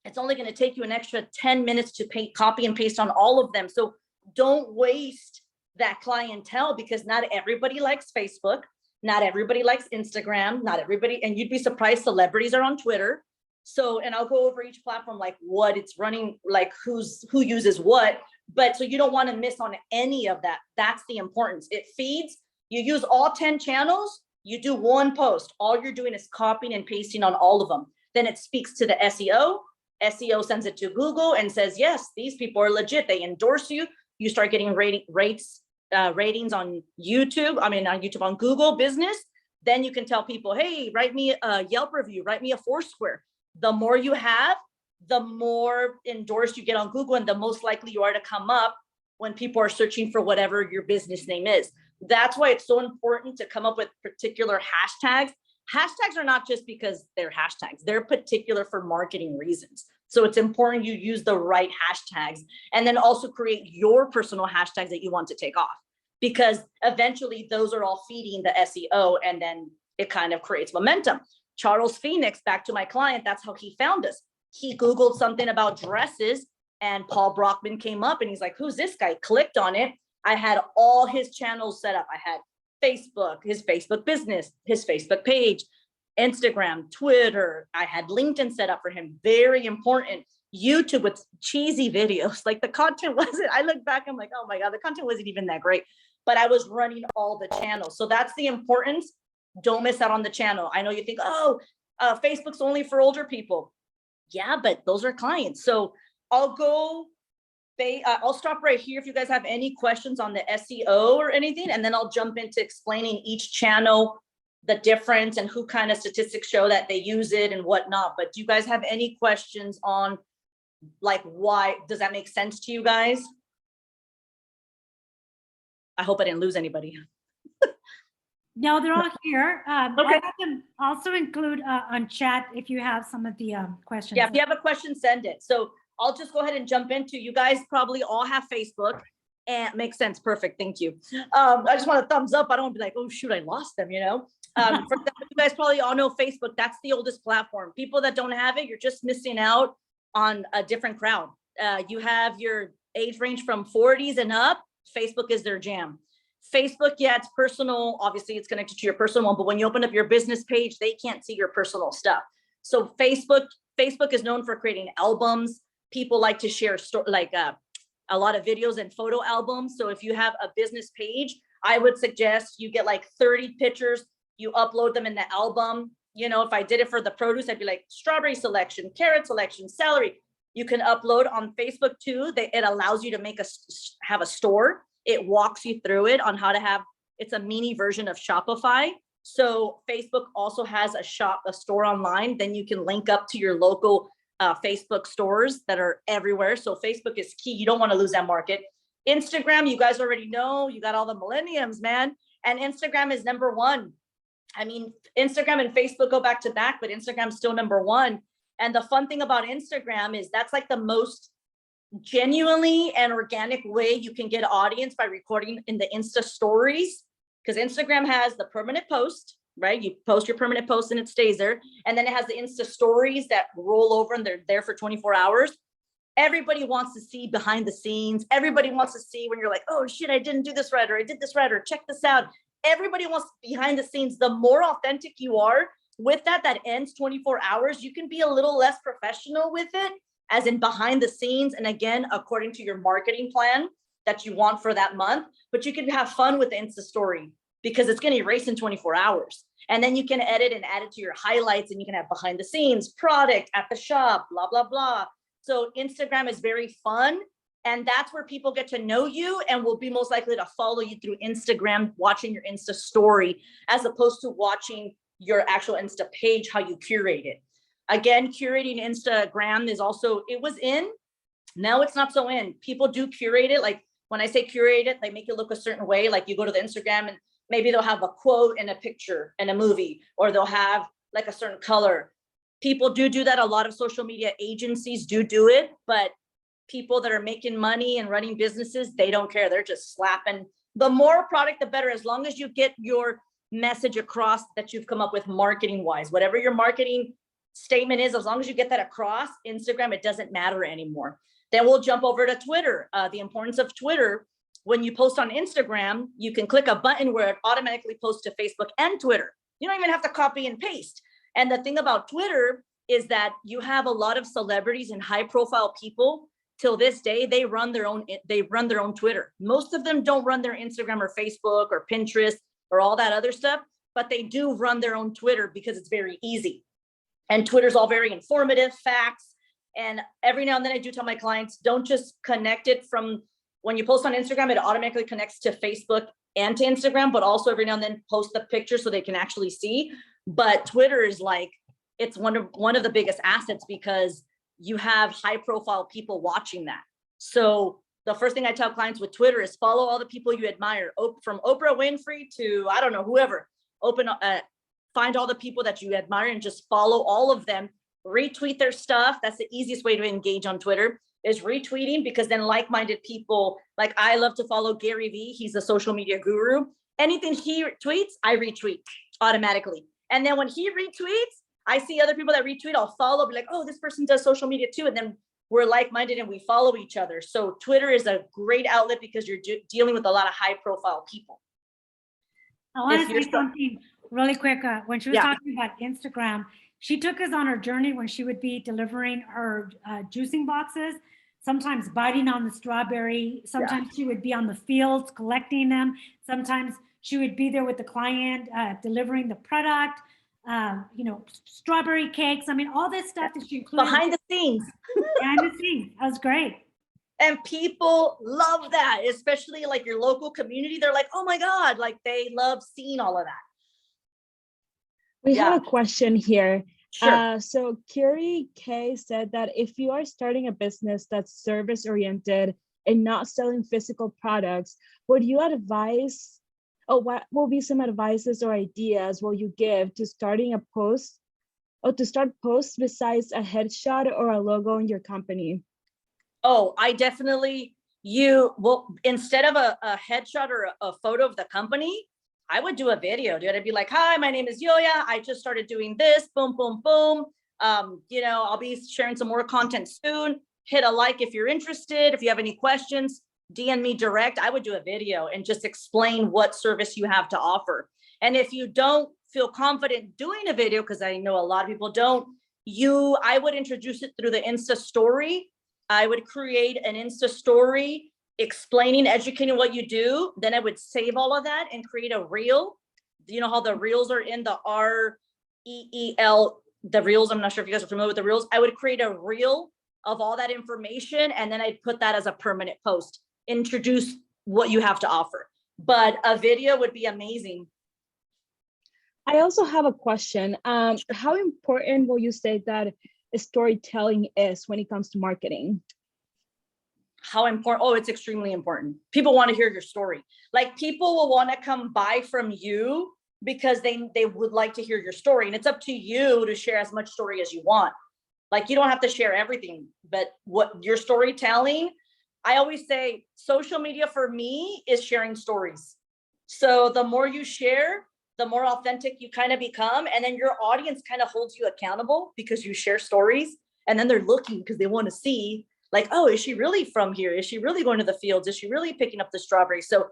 it's only going to take you an extra 10 minutes to copy and paste on all of them. So don't waste that clientele because not everybody likes Facebook. Not everybody likes Instagram, not everybody. And you'd be surprised celebrities are on Twitter. So, and I'll go over each platform, like what it's running, like who uses what, but so you don't want to miss on any of that. That's the importance. It feeds, you use all 10 channels, you do one post. All you're doing is copying and pasting on all of them. Then it speaks to the SEO. SEO sends it to Google and says, yes, these people are legit. They endorse you. You start getting ratings on YouTube. On Google Business. Then you can tell people, hey, write me a Yelp review, write me a Foursquare. The more you have, the more endorsed you get on Google and the most likely you are to come up when people are searching for whatever your business name is. That's why it's so important to come up with particular hashtags. Hashtags are not just because they're hashtags, they're particular for marketing reasons. So it's important you use the right hashtags, and then also create your personal hashtags that you want to take off, because eventually those are all feeding the SEO, and then it kind of creates momentum. Charles Phoenix, back to my client, that's how he found us. He Googled something about dresses and Paul Brockman came up and he's like, who's this guy? Clicked on it. I had all his channels set up. I had Facebook, his Facebook business, his Facebook page, Instagram, Twitter. I had LinkedIn set up for him. Very important. YouTube with cheesy videos. Like the content wasn't, I look back, I'm like, oh my God, the content wasn't even that great, but I was running all the channels. So that's the importance. Don't miss out on the channel. I know you think, oh, Facebook's only for older people. Yeah, but those are clients. So I'll stop right here if you guys have any questions on the SEO or anything, and then I'll jump into explaining each channel, the difference, and who kind of statistics show that they use it and whatnot. But do you guys have any questions on, like, why? Does that make sense to you guys? I hope I didn't lose anybody. No, they're all here. Okay. I'll have them also include on chat if you have some of the questions. Yeah, if you have a question, send it. So I'll just go ahead and jump into, you guys probably all have Facebook, and makes sense. Perfect. Thank you. I just want a thumbs up. I don't want to be like, oh shoot, I lost them, you know? For example, you guys probably all know Facebook. That's the oldest platform. People that don't have it, you're just missing out on a different crowd. You have your age range from 40s and up. Facebook is their jam. Facebook, yeah, it's personal. Obviously, it's connected to your personal one, but when you open up your business page, they can't see your personal stuff. So Facebook is known for creating albums. People like to share a lot of videos and photo albums. So if you have a business page, I would suggest you get like 30 pictures, you upload them in the album. You know, if I did it for the produce, I'd be like strawberry selection, carrot selection, celery. You can upload on Facebook too. It allows you to have a store. It walks you through it on how to have, it's a mini version of Shopify. So Facebook also has a store online. Then you can link up to your local Facebook stores that are everywhere. So Facebook is key. You don't want to lose that market. Instagram, you guys already know, you got all the millenniums, man. And Instagram is number one. I mean, Instagram and Facebook go back to back, but Instagram's still number one. And the fun thing about Instagram is that's like the most genuinely and organic way you can get audience, by recording in the Insta stories, because Instagram has the permanent post, right? You post your permanent post and it stays there. And then it has the Insta stories that roll over and they're there for 24 hours. Everybody wants to see behind the scenes. Everybody wants to see when you're like, oh shit, I didn't do this right, or I did this right, or check this out. Everybody wants behind the scenes. The more authentic you are with that ends 24 hours, you can be a little less professional with it, as in behind the scenes. And again, according to your marketing plan that you want for that month, but you can have fun with the Insta story because it's going to erase in 24 hours. And then you can edit and add it to your highlights, and you can have behind the scenes, product at the shop, blah, blah, blah. So Instagram is very fun. And that's where people get to know you and will be most likely to follow you through Instagram, watching your Insta story, as opposed to watching your actual Insta page, how you curate it. Again, curating Instagram is also, it was in, now it's not so in. People do curate it. Like when I say curate it, they make it look a certain way. Like you go to the Instagram and maybe they'll have a quote and a picture and a movie, or they'll have like a certain color. People do that. A lot of social media agencies do it, but people that are making money and running businesses, they don't care. They're just slapping. The more product, the better, as long as you get your message across that you've come up with marketing wise. Whatever your marketing statement is, as long as you get that across Instagram, it doesn't matter anymore. Then we'll jump over to Twitter. The importance of Twitter. When you post on Instagram, you can click a button where it automatically posts to Facebook and Twitter. You don't even have to copy and paste. And the thing about Twitter is that you have a lot of celebrities and high profile people. Till this day, they run their own Twitter. Most of them don't run their Instagram or Facebook or Pinterest or all that other stuff, but they do run their own Twitter because it's very easy. And Twitter's all very informative, facts. And every now and then I do tell my clients, don't just connect it from when you post on Instagram, it automatically connects to Facebook and to Instagram, but also every now and then post the picture so they can actually see. But Twitter is like, it's one of the biggest assets, because you have high profile people watching that. So the first thing I tell clients with Twitter is follow all the people you admire, from Oprah Winfrey to, I don't know, whoever. Find all the people that you admire and just follow all of them, retweet their stuff. That's the easiest way to engage on Twitter, is retweeting, because then like-minded people, like I love to follow Gary Vee. He's a social media guru. Anything he tweets, I retweet automatically. And then when he retweets, I see other people that retweet, I'll follow, be like, oh, this person does social media too. And then we're like-minded and we follow each other. So Twitter is a great outlet because you're dealing with a lot of high-profile people. I want to say something really quick. When she was talking about Instagram, she took us on her journey when she would be delivering her juicing boxes, sometimes biting on the strawberry. Sometimes she would be on the fields collecting them. Sometimes she would be there with the client delivering the product, strawberry cakes. I mean, all this stuff that she included. Behind the scenes. Behind the scenes. That was great. And people love that, especially like your local community. They're like, oh my God, like they love seeing all of that. We have a question here. Sure. So Curie K said that if you are starting a business that's service oriented and not selling physical products, would you advise, what will be some advices or ideas will you give to starting a post or to start posts besides a headshot or a logo in your company? Oh, I definitely, instead of a headshot or a photo of the company, I would do a video, dude. I'd be like, hi, my name is Yoya. I just started doing this, boom, boom, boom. I'll be sharing some more content soon. Hit a like if you're interested. If you have any questions, DM me direct. I would do a video and just explain what service you have to offer. And if you don't feel confident doing a video, because I know a lot of people don't, I would introduce it through the Insta story. I would create an Insta story explaining, educating what you do. Then I would save all of that and create a reel. You know how the reels are in the REEL, the reels. I'm not sure if you guys are familiar with the reels. I would create a reel of all that information. And then I'd put that as a permanent post, introduce what you have to offer. But a video would be amazing. I also have a question. How important will you say that storytelling is when it comes to marketing? How important? Oh, it's extremely important. People want to hear your story. Like people will want to come buy from you because they would like to hear your story. And it's up to you to share as much story as you want. Like you don't have to share everything, but what your storytelling, I always say social media for me is sharing stories. So the more you share, the more authentic you kind of become. And then your audience kind of holds you accountable because you share stories. And then they're looking because they want to see like, oh, is she really from here? Is she really going to the fields? Is she really picking up the strawberries? So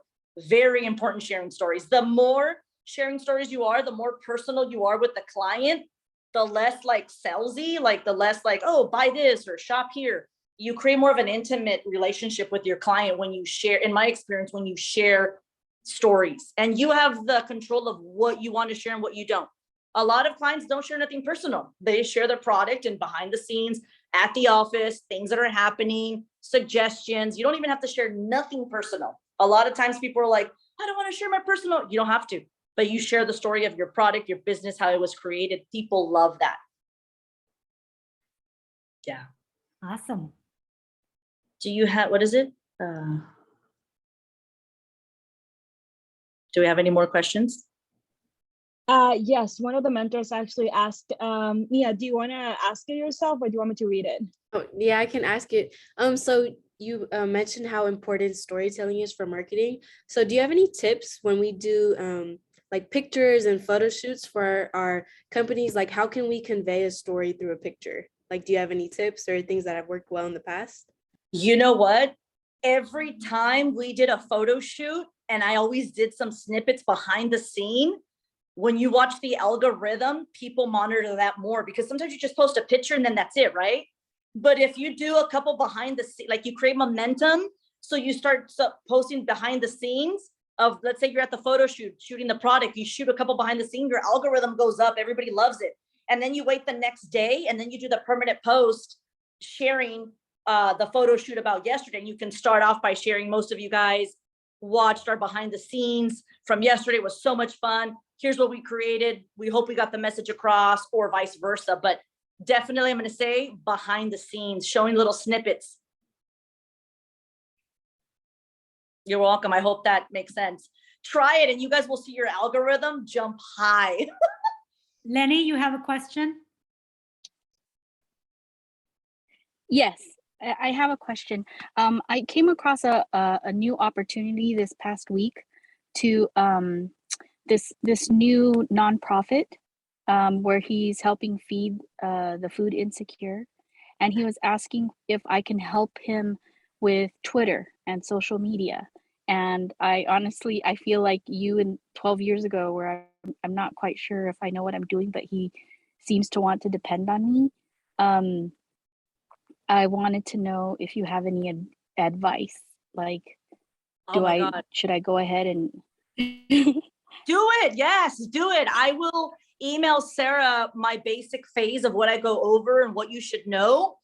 very important sharing stories. The more sharing stories you are, the more personal you are with the client, the less like salesy, like the less like, oh, buy this or shop here. You create more of an intimate relationship with your client when you share, in my experience, when you share stories, and you have the control of what you want to share and what you don't. A lot of clients don't share nothing personal. They share their product and behind the scenes at the office, things that are happening, suggestions. You don't even have to share nothing personal. A lot of times people are like, I don't want to share my personal. You don't have to, but you share the story of your product, your business, how it was created. People love that. Yeah. Awesome. Do you have, what is it? Do we have any more questions? Yes, one of the mentors actually asked, Mia, do you want to ask it yourself or do you want me to read it? Oh, yeah, I can ask it. So you mentioned how important storytelling is for marketing. So do you have any tips when we do like pictures and photo shoots for our companies? Like how can we convey a story through a picture? Like, do you have any tips or things that have worked well in the past? You know what? Every time we did a photo shoot, and I always did some snippets behind the scene, when you watch the algorithm, people monitor that more because sometimes you just post a picture and then that's it, right? But if you do a couple behind the scene, like you create momentum, so you start posting behind the scenes of, let's say you're at the photo shoot, shooting the product, you shoot a couple behind the scenes, your algorithm goes up, everybody loves it. And then you wait the next day and then you do the permanent post sharing the photo shoot about yesterday. And you can start off by sharing, most of you guys watched our behind the scenes from yesterday. It was so much fun. Here's what we created. We hope we got the message across, or vice versa. But definitely, I'm going to say behind the scenes, showing little snippets. You're welcome. I hope that makes sense. Try it and you guys will see your algorithm jump high. Lenny, you have a question? Yes, I have a question. I came across a new opportunity this past week to this new nonprofit where he's helping feed the food insecure, and he was asking if I can help him with Twitter and social media. And I honestly, I feel like you in 12 years ago, where I'm not quite sure if I know what I'm doing, but he seems to want to depend on me. I wanted to know if you have any advice, like, Oh my God. should I go ahead and Do it. Yes, do it. I will email Sarah my basic phase of what I go over and what you should know.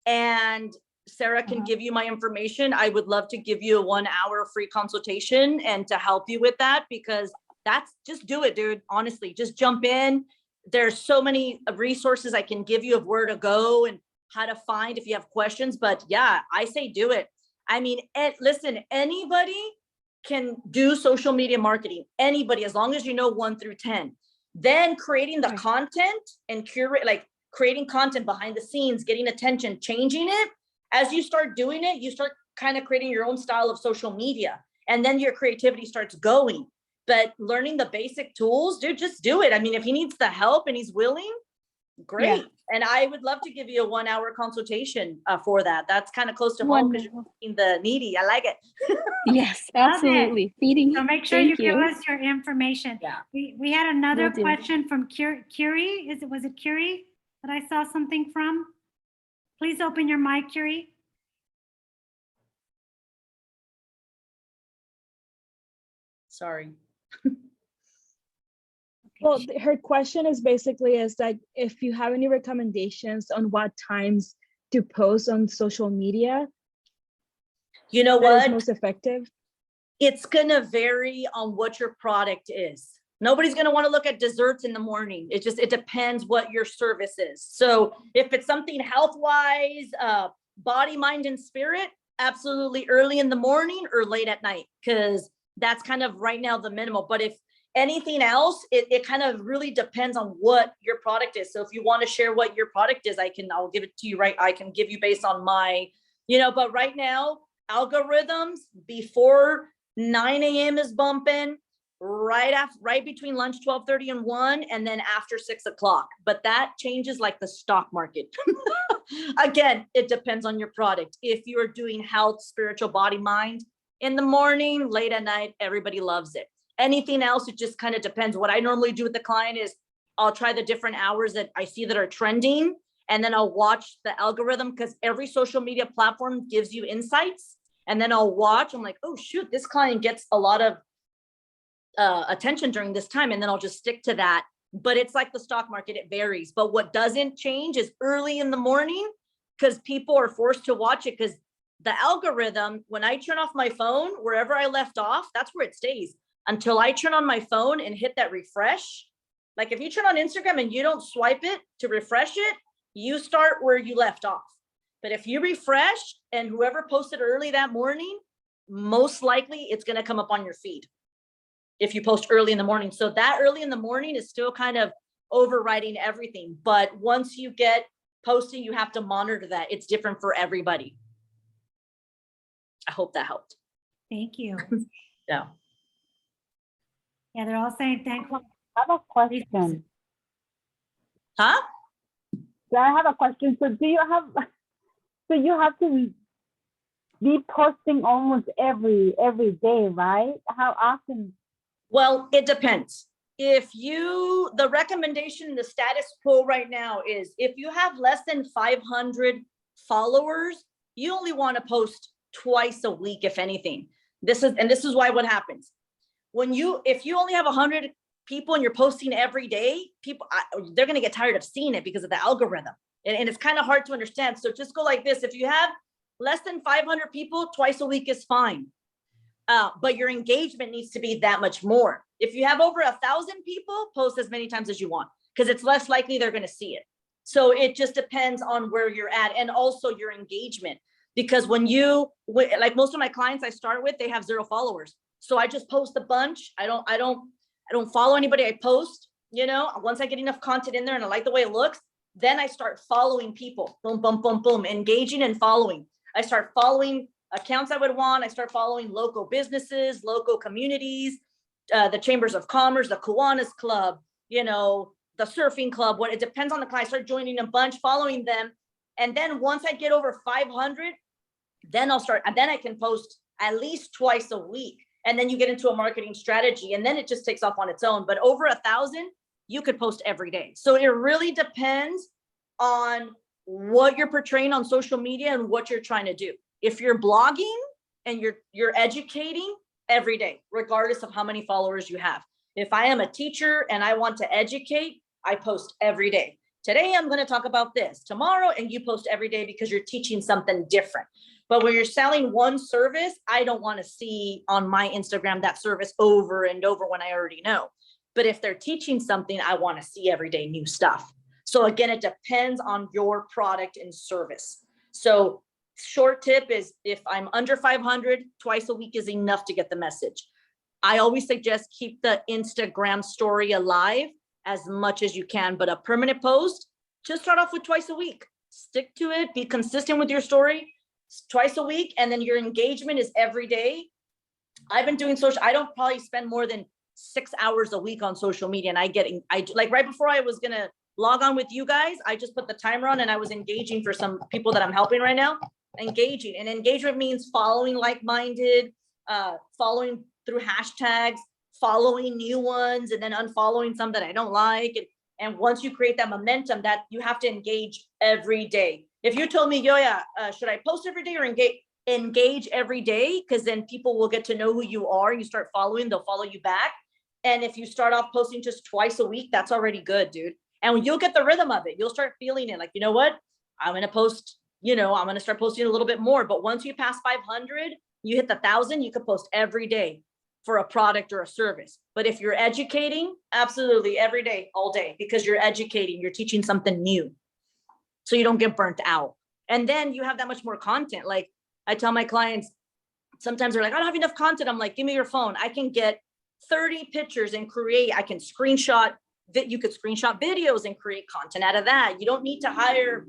And Sarah can give you my information. I would love to give you a 1 hour free consultation and to help you with that, because just do it, dude. Honestly, just jump in. There's so many resources I can give you of where to go and how to find if you have questions. But yeah, I say do it. I mean, listen, anybody can do social media marketing. Anybody, as long as you know 1 through 10. Then creating the content and curate, like creating content behind the scenes, getting attention, changing it. As you start doing it, you start kind of creating your own style of social media, and then your creativity starts going. But learning the basic tools, dude, just do it. I mean, if he needs the help and he's willing, great. Yeah. And I would love to give you a 1 hour consultation for that. That's kind of close to home because you're feeding the needy. I like it. Yes, absolutely. Feeding. So make sure you give us your information. Yeah. We had another Will do. question from Curie. Was it Curie that I saw something from? Please open your mic, Curie. Sorry. Well, her question is basically is that if you have any recommendations on what times to post on social media, you know that is what? most effective. It's going to vary on what your product is. Nobody's going to want to look at desserts in the morning. It depends what your service is. So if it's something health-wise, body, mind, and spirit, absolutely early in the morning or late at night, because that's kind of right now the minimal. But if anything else, it kind of really depends on what your product is. So if you want to share what your product is, I'll give it to you, right? I can give you based on my, but right now, algorithms before 9 a.m. is bumping, right between lunch 12:30 and 1, and then after 6 o'clock. But that changes like the stock market. Again, it depends on your product. If you're doing health, spiritual, body, mind in the morning, late at night, everybody loves it. Anything else, it just kind of depends. What I normally do with the client is I'll try the different hours that I see that are trending, and then I'll watch the algorithm, because every social media platform gives you insights. And then I'll watch, I'm like, oh shoot, this client gets a lot of attention during this time. And then I'll just stick to that. But it's like the stock market, it varies. But what doesn't change is early in the morning, because people are forced to watch it, because the algorithm, when I turn off my phone, wherever I left off, that's where it stays until I turn on my phone and hit that refresh. Like if you turn on Instagram and you don't swipe it to refresh it, you start where you left off. But if you refresh and whoever posted early that morning, most likely it's going to come up on your feed if you post early in the morning. So that early in the morning is still kind of overriding everything. But once you get posting, you have to monitor that. It's different for everybody. I hope that helped. Thank you. Yeah. Yeah, they're all saying thank you. I have a question. Huh? Yeah, I have a question. So you have to be posting almost every day, right? How often? Well, it depends. The recommendation in the status quo right now is if you have less than 500 followers, you only want to post twice a week, if anything. This is why what happens. If you only have 100 people and you're posting every day, they're going to get tired of seeing it because of the algorithm. And it's kind of hard to understand. So just go like this. If you have less than 500 people, twice a week is fine. But your engagement needs to be that much more. If you have over 1,000 people, post as many times as you want, because it's less likely they're going to see it. So it just depends on where you're at, and also your engagement. Because when like most of my clients I start with, they have 0 followers. So I just post a bunch. I don't follow anybody. I post, once I get enough content in there and I like the way it looks, then I start following people. Boom, boom, boom, boom, engaging and following. I start following accounts I would want. I start following local businesses, local communities, the chambers of commerce, the Kiwanis Club, the surfing club. It depends on the client. I start joining a bunch, following them. And then once I get over 500, then I can post at least twice a week. And then you get into a marketing strategy, and then it just takes off on its own. But over 1,000, you could post every day. So it really depends on what you're portraying on social media and what you're trying to do. If you're blogging and you're educating every day, regardless of how many followers you have. If I am a teacher and I want to educate, I post every day. Today, I'm going to talk about this. Tomorrow, and you post every day because you're teaching something different. But when you're selling one service, I don't want to see on my Instagram that service over and over when I already know. But if they're teaching something, I want to see every day new stuff. So again, it depends on your product and service. So short tip is, if I'm under 500, twice a week is enough to get the message. I always suggest keep the Instagram story alive as much as you can, but a permanent post, just start off with twice a week. Stick to it, be consistent with your story, twice a week, and then your engagement is every day. I've been doing social, I don't probably spend more than 6 hours a week on social media, and I like right before I was gonna log on with you guys, I just put the timer on and I was engaging for some people that I'm helping right now. Engaging, and engagement means following like-minded, following through hashtags, following new ones, and then unfollowing some that I don't like. And once you create that momentum, that you have to engage every day. If you told me, Yoya, should I post every day or engage every day? Because then people will get to know who you are. You start following, they'll follow you back. And if you start off posting just twice a week, that's already good, dude. And you'll get the rhythm of it. You'll start feeling it. Like, you know what? I'm going to post, I'm going to start posting a little bit more. But once you pass 500, you hit the 1,000, you could post every day for a product or a service. But if you're educating, absolutely every day, all day, because you're educating, you're teaching something new. So you don't get burnt out. And then you have that much more content. Like I tell my clients, sometimes they're like, I don't have enough content. I'm like, give me your phone. I can get 30 pictures and I can screenshot that. You could screenshot videos and create content out of that. You don't need to hire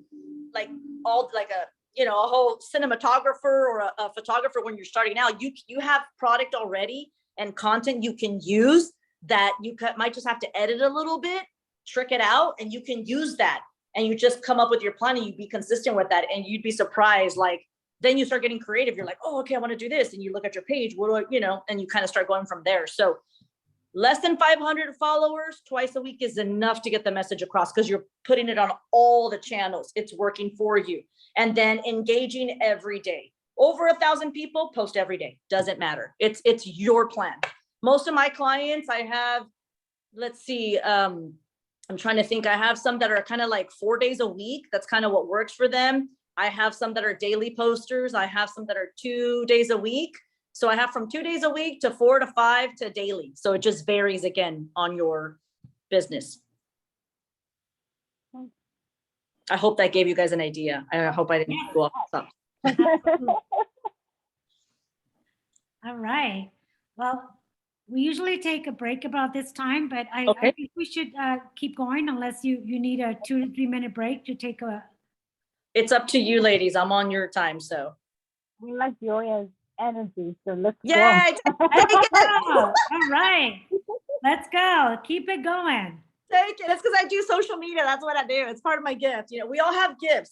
a whole cinematographer or a photographer when you're starting out. You have product already and content you can use that you might just have to edit a little bit, trick it out, and you can use that. And you just come up with your plan and you be consistent with that. And you'd be surprised, like, then you start getting creative. You're like, oh, okay, I want to do this. And you look at your page, and you kind of start going from there. So less than 500 followers twice a week is enough to get the message across, because you're putting it on all the channels. It's working for you. And then engaging every day. Over 1,000 people, post every day. Doesn't matter. It's your plan. Most of my clients I have, let's see, I'm trying to think. I have some that are kind of like 4 days a week. That's kind of what works for them. I have some that are daily posters. I have some that are 2 days a week. So I have from 2 days a week to 4 to 5 to daily. So it just varies again on your business. I hope that gave you guys an idea. I hope I didn't go off the top. All right. Well, we usually take a break about this time, but I think we should keep going unless you need a 2 to 3 minute break to take a. It's up to you, ladies. I'm on your time, so. We like Yoya's energy, so let's go. Let's go. All right. Let's go. Keep it going. Take it. It's because I do social media. That's what I do. It's part of my gift. We all have gifts,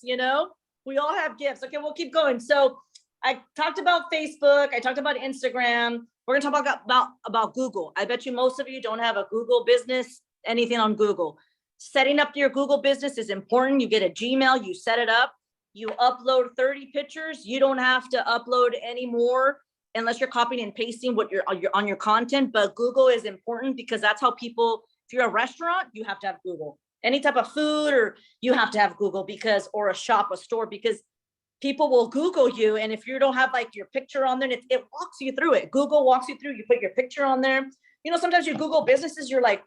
we all have gifts. Okay, we'll keep going. So I talked about Facebook. I talked about Instagram. We're going to talk about Google. I bet you most of you don't have a Google business, anything on Google. Setting up your Google business is important. You get a Gmail, you set it up, you upload 30 pictures. You don't have to upload any more unless you're copying and pasting what you're on your content. But Google is important because that's how people, if you're a restaurant, you have to have Google. Any type of food, or you have to have Google, or a shop, a store, because people will Google you. And if you don't have like your picture on there, it walks you through it. Google walks you through, you put your picture on there. Sometimes you Google businesses, you're like,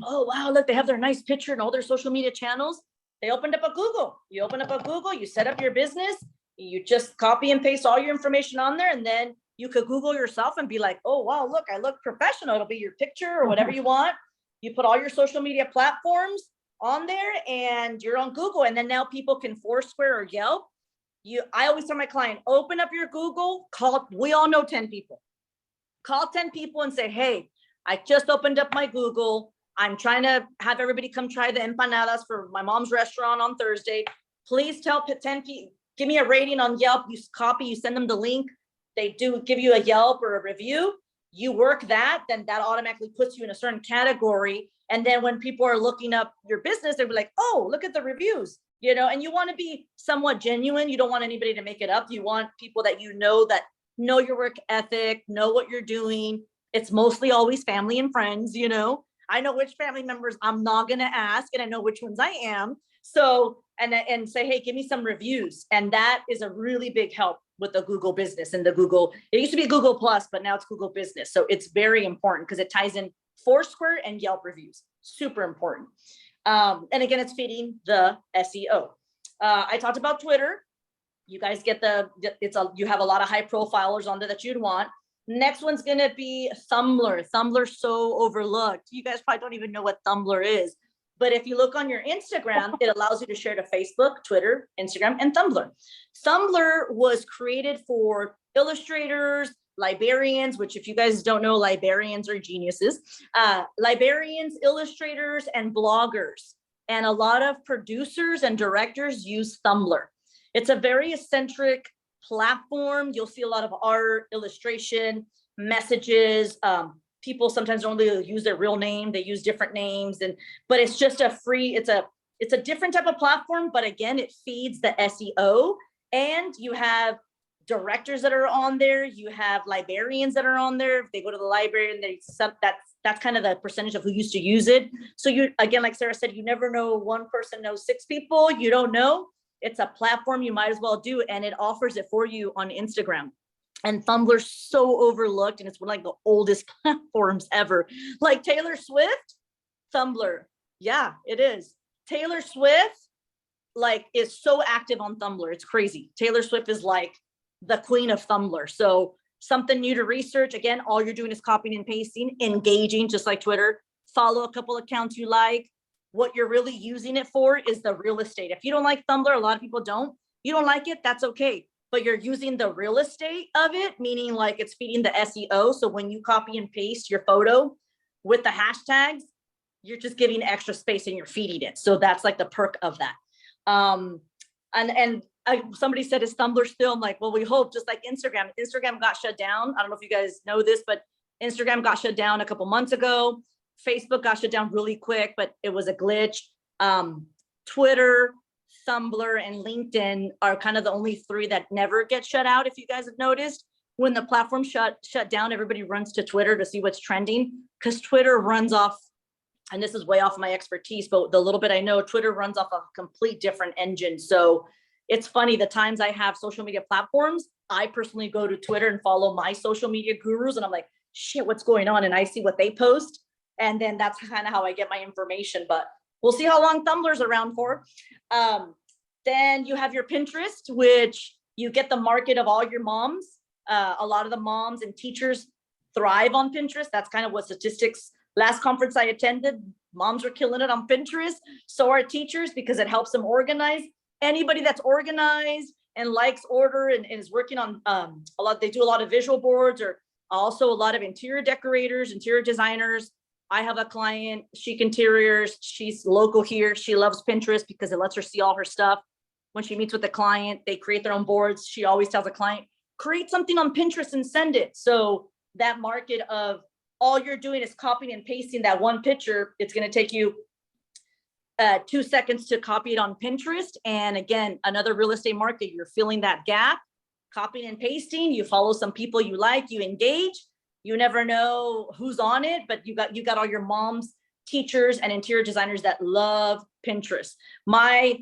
oh, wow, look, they have their nice picture and all their social media channels. They opened up a Google. You open up a Google, you set up your business, you just copy and paste all your information on there, and then you could Google yourself and be like, oh, wow, look, I look professional. It'll be your picture or whatever you want. You put all your social media platforms on there and you're on Google. And then now people can Foursquare or Yelp. I always tell my client, open up your Google, we all know 10 people. Call 10 people and say, hey, I just opened up my Google. I'm trying to have everybody come try the empanadas for my mom's restaurant on Thursday. Please tell 10 people, give me a rating on Yelp. You copy, you send them the link. They do give you a Yelp or a review. You work that, then that automatically puts you in a certain category. And then when people are looking up your business, they'll be like, oh, look at the reviews, and you want to be somewhat genuine. You don't want anybody to make it up. You want people that that know your work ethic, know what you're doing. It's mostly always family and friends, I know which family members I'm not going to ask, and I know which ones I am. So, and say, hey, give me some reviews. And that is a really big help with the Google business and the Google. It used to be Google Plus, but now it's Google Business. So it's very important because it ties in Foursquare and Yelp reviews. Super important. And again, it's feeding the SEO. I talked about Twitter. You guys get you have a lot of high profilers on there that you'd want. Next one's going to be Tumblr. Tumblr's so overlooked. You guys probably don't even know what Tumblr is. But if you look on your Instagram, it allows you to share to Facebook, Twitter, Instagram, and Tumblr. Tumblr was created for illustrators, librarians, which if you guys don't know, librarians are geniuses. Librarians, illustrators, and bloggers. And a lot of producers and directors use Tumblr. It's a very eccentric platform. You'll see a lot of art, illustration, messages. People sometimes don't really use their real name. They use different names, but it's just it's a different type of platform. But again, it feeds the SEO, and you have directors that are on there. You have librarians that are on there. If they go to the library, and that's kind of the percentage of who used to use it. So again, like Sarah said, you never know. One person knows 6 people. You don't know. It's a platform you might as well do, and it offers it for you on Instagram. And Tumblr's so overlooked, and it's one of the oldest platforms ever. Like Taylor Swift, Tumblr. Yeah, it is. Taylor Swift, is so active on Tumblr. It's crazy. Taylor Swift is like the queen of Tumblr. So something new to research. Again, all you're doing is copying and pasting, engaging, just like Twitter. Follow a couple accounts you like. What you're really using it for is the real estate. If you don't like Tumblr, a lot of people don't. You don't like it, that's okay. But you're using the real estate of it, meaning it's feeding the SEO. So when you copy and paste your photo with the hashtags, you're just giving extra space and you're feeding it. So that's the perk of that. Somebody said, is Tumblr still? I'm like, well, we hope, just like Instagram. Instagram got shut down. I don't know if you guys know this, but Instagram got shut down a couple months ago. Facebook got shut down really quick, but it was a glitch. Twitter, Tumblr, and LinkedIn are kind of the only 3 that never get shut out. If you guys have noticed, when the platform shut down, everybody runs to Twitter to see what's trending, because Twitter runs off, and this is way off my expertise, but the little bit I know, Twitter runs off a complete different engine. So it's funny, the times I have social media platforms, I personally go to Twitter and follow my social media gurus, and I'm like, shit, what's going on? And I see what they post. And then that's kind of how I get my information, but we'll see how long Tumblr's around for. Then you have your Pinterest, which you get the market of all your moms. A lot of the moms and teachers thrive on Pinterest. That's kind of what statistics, last conference I attended, moms were killing it on Pinterest. So are teachers, because it helps them organize. Anybody that's organized and likes order and is working on they do a lot of visual boards, or also a lot of interior decorators, interior designers. I have a client, Chic Interiors. She's local here. She loves Pinterest because it lets her see all her stuff. When she meets with the client, they create their own boards. She always tells the client, create something on Pinterest and send it. So that market of all you're doing is copying and pasting that one picture. It's going to take you 2 seconds to copy it on Pinterest. And again, another real estate market, you're filling that gap, copying and pasting. You follow some people you like, you engage. You never know who's on it, but you got all your moms, teachers, and interior designers that love Pinterest. My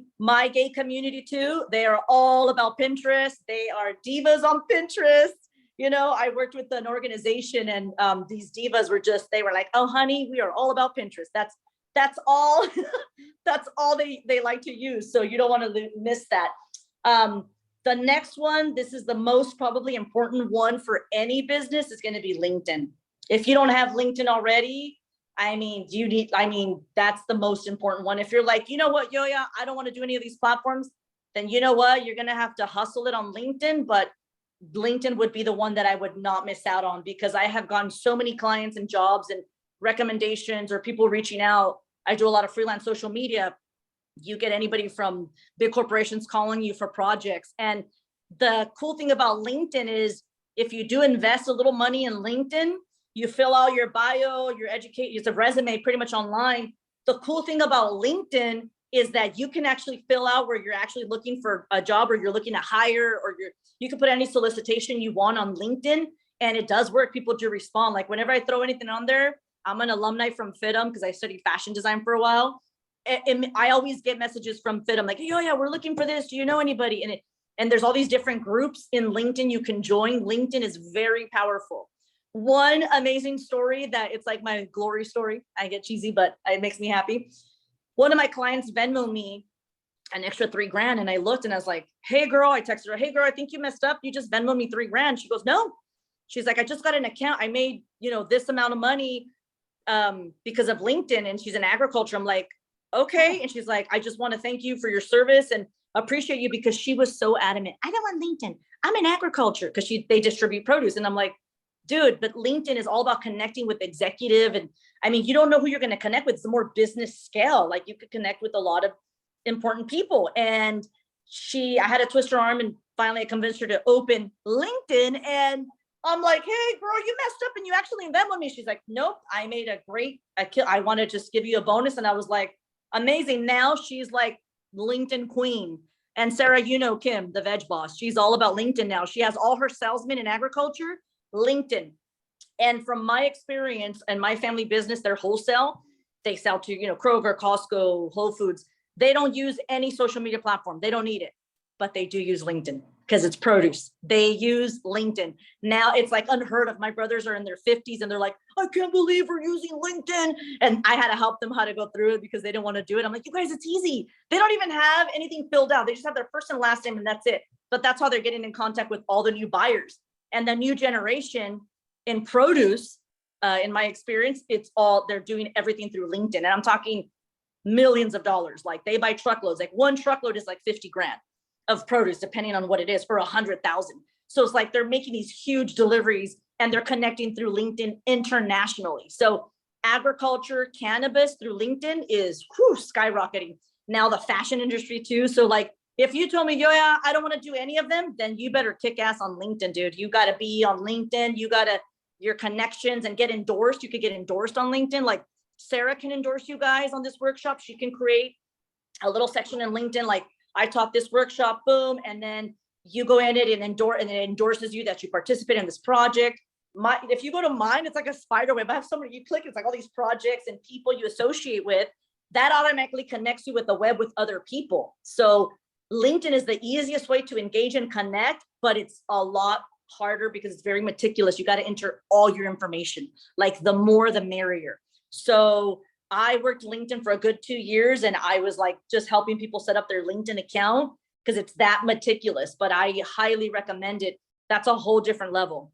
gay community too, they are all about Pinterest. They are divas on Pinterest. I worked with an organization, and these divas were like, oh honey, we are all about Pinterest. That's all That's all they like to use. So you don't want to miss that. The next one, this is the most probably important one for any business, is going to be LinkedIn. If you don't have LinkedIn already, I mean, that's the most important one. If you're like, you know what, Yoya, I don't want to do any of these platforms, then you know what, you're going to have to hustle it on LinkedIn, but LinkedIn would be the one that I would not miss out on, because I have gotten so many clients and jobs and recommendations or people reaching out. I do a lot of freelance social media. You get anybody from big corporations calling you for projects. And the cool thing about LinkedIn is if you do invest a little money in LinkedIn, you fill out your bio, your educate, it's a resume pretty much online. The cool thing about LinkedIn is that you can actually fill out where you're actually looking for a job, or you're looking to hire, or you can put any solicitation you want on LinkedIn, and it does work. People do respond. Like whenever I throw anything on there, I'm an alumni from FIP because I studied fashion design for a while. And I always get messages from FIP like, oh yeah, we're looking for this. Do you know anybody? And there's all these different groups in LinkedIn you can join. LinkedIn is very powerful. One amazing story that it's like my glory story. I get cheesy, but it makes me happy. One of my clients Venmo me an extra $3,000. And I looked and I was like, hey girl, I texted her, hey girl, I think you messed up. You just Venmo me $3,000. She goes, no. She's like, I just got an account. I made, this amount of money because of LinkedIn. And she's in agriculture. I'm like, okay. And she's like, I just want to thank you for your service and appreciate you, because she was so adamant. I don't want LinkedIn. I'm in agriculture, because they distribute produce. And I'm like, dude, but LinkedIn is all about connecting with executive. And I mean, you don't know who you're going to connect with. It's a more business scale. Like you could connect with a lot of important people. And I had to twist her arm, and finally I convinced her to open LinkedIn. And I'm like, hey girl, you messed up and you actually Venmo me. She's like, nope, I made I want to just give you a bonus. And I was like, amazing. Now she's like LinkedIn queen. And Sarah, Kim, the veg boss, she's all about LinkedIn now. She has all her salesmen in agriculture, LinkedIn. And from my experience and my family business, they're wholesale. They sell to, Kroger, Costco, Whole Foods. They don't use any social media platform. They don't need it, but they do use LinkedIn because it's produce. They use LinkedIn. Now it's like unheard of. My brothers are in their 50s and they're like, I can't believe we're using LinkedIn. And I had to help them how to go through it because they didn't want to do it. I'm like, you guys, it's easy. They don't even have anything filled out. They just have their first and last name and that's it. But that's how they're getting in contact with all the new buyers. And the new generation in produce, in my experience, they're doing everything through LinkedIn. And I'm talking millions of dollars. Like they buy truckloads. Like one truckload is like 50 grand of produce, depending on what it is, for 100,000. So it's like they're making these huge deliveries and they're connecting through LinkedIn internationally. So agriculture, cannabis through LinkedIn is skyrocketing. Now the fashion industry too. So like, if you told me, yeah, I don't want to do any of them, then you better kick ass on LinkedIn, dude. You got to be on LinkedIn. You got to, your connections and get endorsed. You could get endorsed on LinkedIn. Like Sarah can endorse you guys on this workshop. She can create a little section in LinkedIn. Like I taught this workshop, boom. And then you go in it and it endorses you that you participate in this project. If you go to mine, it's like a spider web. I have so many, you click, it's like all these projects and people you associate with, that automatically connects you with the web with other people. So LinkedIn is the easiest way to engage and connect, but it's a lot harder because it's very meticulous. You got to enter all your information. Like the more, the merrier. So I worked LinkedIn for a good 2 years and I was like just helping people set up their LinkedIn account because it's that meticulous, but I highly recommend it. That's a whole different level.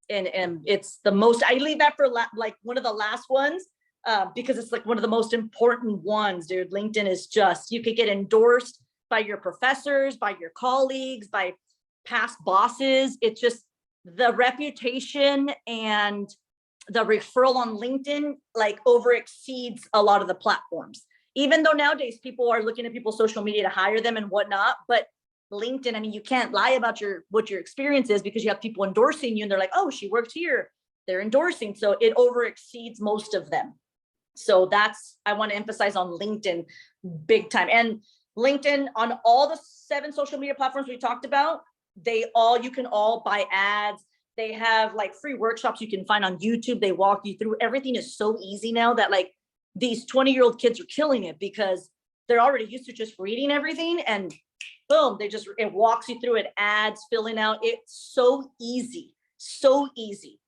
And it's the most, I leave that for like one of the last ones because it's like one of the most important ones, dude. LinkedIn is just, you could get endorsed by your professors, by your colleagues, by past bosses. It's just the reputation and the referral on LinkedIn like over exceeds a lot of the platforms. Even though nowadays people are looking at people's social media to hire them and whatnot, but LinkedIn, I mean, you can't lie about what your experience is because you have people endorsing you and they're like, oh, she worked here. They're endorsing. So it over exceeds most of them. So I want to emphasize on LinkedIn big time. And LinkedIn on all the 7 social media platforms we talked about, you can all buy ads. They have like free workshops you can find on YouTube. They walk you through. Everything is so easy now that like these 20-year-old kids are killing it because they're already used to just reading everything and boom, it walks you through it, ads, filling out. It's so easy, so easy.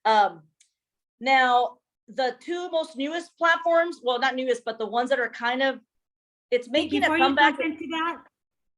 Now, the 2 most newest platforms, well, not newest, but the ones that are kind of it's making a Before you comeback. jump into that,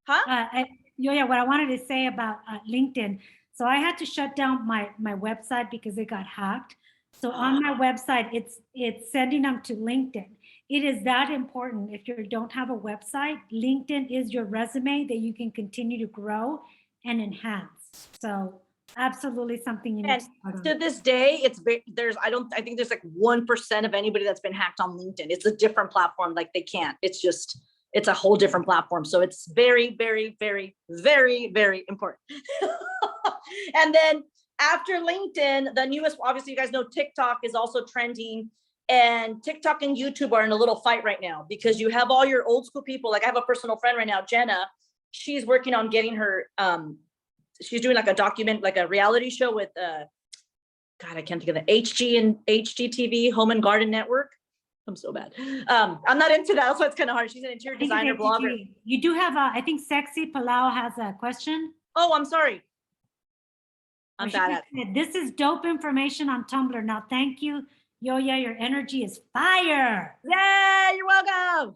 Huh? yeah, what I wanted to say about LinkedIn. So I had to shut down my website because it got hacked. So on my website, it's sending them to LinkedIn. It is that important. If you don't have a website, LinkedIn is your resume that you can continue to grow and enhance. So absolutely something you need And to start on. to this day, I think there's like 1% of anybody that's been hacked on LinkedIn. It's a different platform. Like they can't, it's a whole different platform. So it's very, very, very, very, very important. And then after LinkedIn, the newest, obviously you guys know TikTok is also trending, and TikTok and YouTube are in a little fight right now because you have all your old school people. Like I have a personal friend right now, Jenna, she's working on getting her, she's doing like a document, like a reality show with, God, I can't think of the HG and HGTV Home and Garden Network. I'm so bad. I'm not into that. That's why it's kind of hard. She's an interior I think it's designer blogger. HGTV. You do have I think Sexy Palau has a question. Oh, I'm sorry. I'm Or she bad at. said, this is dope information on Tumblr. Now, thank you, Yoya. Your energy is fire. Yeah, you're welcome.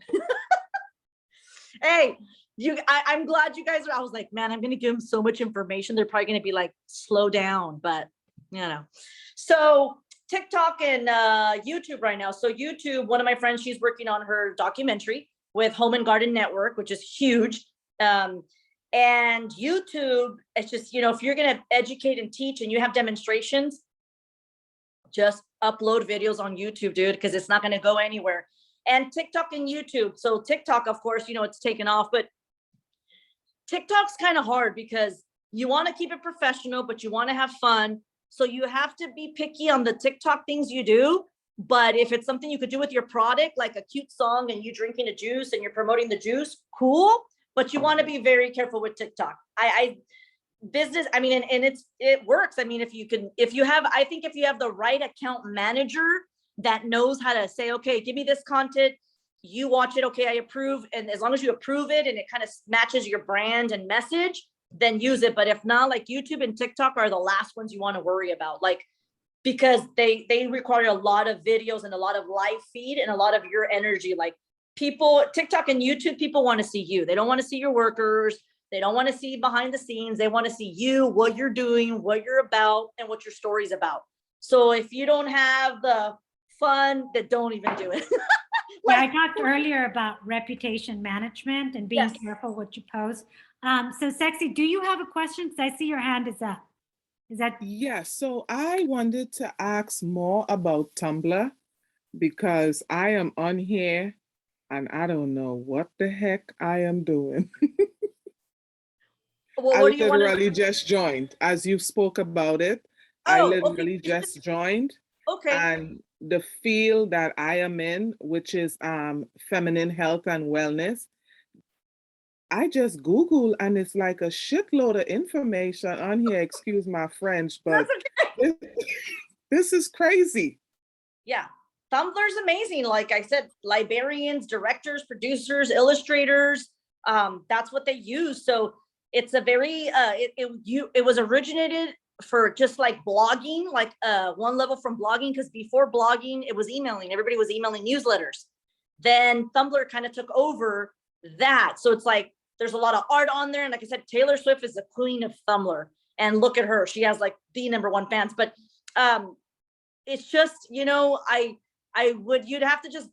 Hey, I'm glad you guys are. I was like, man, I'm gonna give them so much information. They're probably gonna be like, slow down, but you know. So TikTok and YouTube right now. So YouTube, one of my friends, she's working on her documentary with Home and Garden Network, which is huge. And YouTube, it's just, if you're gonna educate and teach and you have demonstrations, just upload videos on YouTube, dude, because it's not gonna go anywhere. And TikTok and YouTube. So TikTok, of course, it's taken off, but TikTok's kind of hard because you want to keep it professional, but you want to have fun. So you have to be picky on the TikTok things you do. But if it's something you could do with your product, like a cute song and you drinking a juice and you're promoting the juice, cool. But you want to be very careful with TikTok. Business, I mean, and it works. I mean, I think if you have the right account manager that knows how to say, okay, give me this content, you watch it, okay, I approve. And as long as you approve it and it kind of matches your brand and message, then use it. But if not, like YouTube and TikTok are the last ones you want to worry about, like, because they require a lot of videos and a lot of live feed and a lot of your energy. Like TikTok and YouTube, people want to see you. They don't want to see your workers. They don't want to see behind the scenes. They want to see you, what you're doing, what you're about, and what your story's about. So if you don't have the fun, then don't even do it. Yeah, I talked earlier about reputation management and being Yes. careful what you post. So Sexy, do you have a question? Because I see your hand is up. Is that? Yes, so I wanted to ask more about Tumblr because I am on here and I don't know what the heck I am doing. Well, I what do you want literally just joined as you spoke about it. I Oh, okay. literally just joined, Okay. and the field that I am in, which is feminine health and wellness, I just Google and it's like a shitload of information on here. Excuse my French, but That's okay. this is crazy. Yeah. Tumblr's amazing. Like I said, librarians, directors, producers, illustrators, that's what they use. So it's a very, it was originated for just like blogging, like one level from blogging, because before blogging, it was emailing. Everybody was emailing newsletters. Then Tumblr kind of took over that. So it's like, there's a lot of art on there. And like I said, Taylor Swift is the queen of Tumblr. And look at her. She has like the #1 fans. But it's just, you'd have to just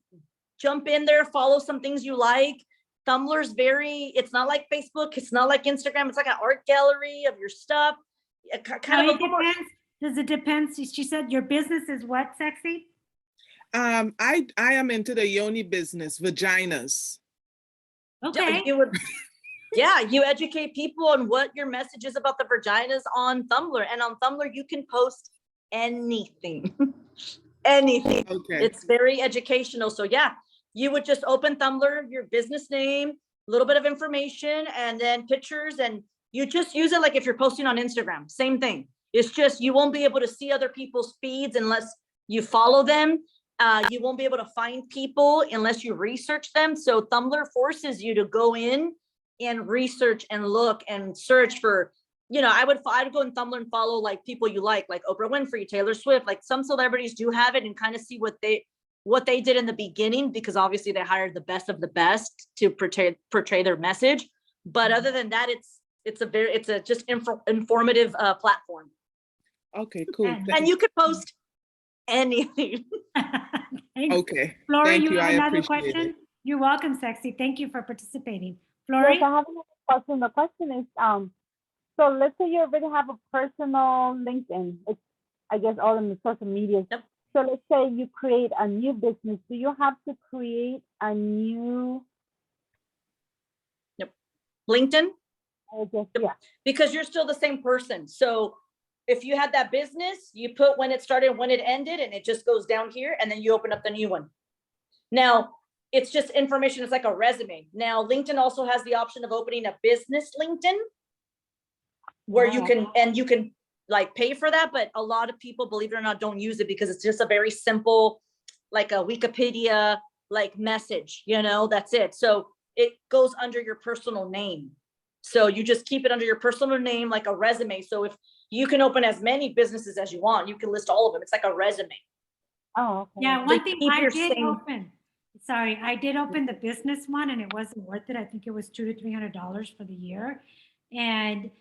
jump in there, follow some things you like. Tumblr's it's not like Facebook. It's not like Instagram. It's like an art gallery of your stuff. Does it depend? She said your business is what, Sexy? I am into the yoni business, vaginas. Okay. You educate people on what your message is about the vaginas on Tumblr. And on Tumblr, you can post anything. Anything. Okay. It's very educational. So yeah, you would just open Tumblr, your business name, a little bit of information, and then pictures, and you just use it like if you're posting on Instagram. Same thing. It's just you won't be able to see other people's feeds unless you follow them. You won't be able to find people unless you research them. So Tumblr forces you to go in and research and look and search for, I'd go in Tumblr and follow like people you like Oprah Winfrey, Taylor Swift, like some celebrities do have it, and kind of see what they did in the beginning, because obviously they hired the best of the best to portray their message. But other than that, it's a just informative platform. Okay, cool. And you could post anything. Thanks. Okay. Flora, Thank you you. have I another appreciate question? it. You're welcome, Sexy. Thank you for participating. Yes, Flori? I have another question. The question is, so let's say you already have a personal LinkedIn. It's, I guess, all in the social media. Yep. So let's say you create a new business. Do you have to create a new? LinkedIn, I guess, yeah. because you're still the same person. So if you had that business, you put when it started, when it ended, and it just goes down here, and then you open up the new one. Now, it's just information. It's like a resume. Now, LinkedIn also has the option of opening a business LinkedIn where you can like pay for that. But a lot of people, believe it or not, don't use it because it's just a very simple, like a Wikipedia, like message, that's it. So it goes under your personal name. So you just keep it under your personal name, like a resume. So if you can open as many businesses as you want, you can list all of them. It's like a resume. Oh, okay. Yeah, one thing keep I your did same- open, sorry, I did open the business one and it wasn't worth it. I think it was $200 to $300 for the year. And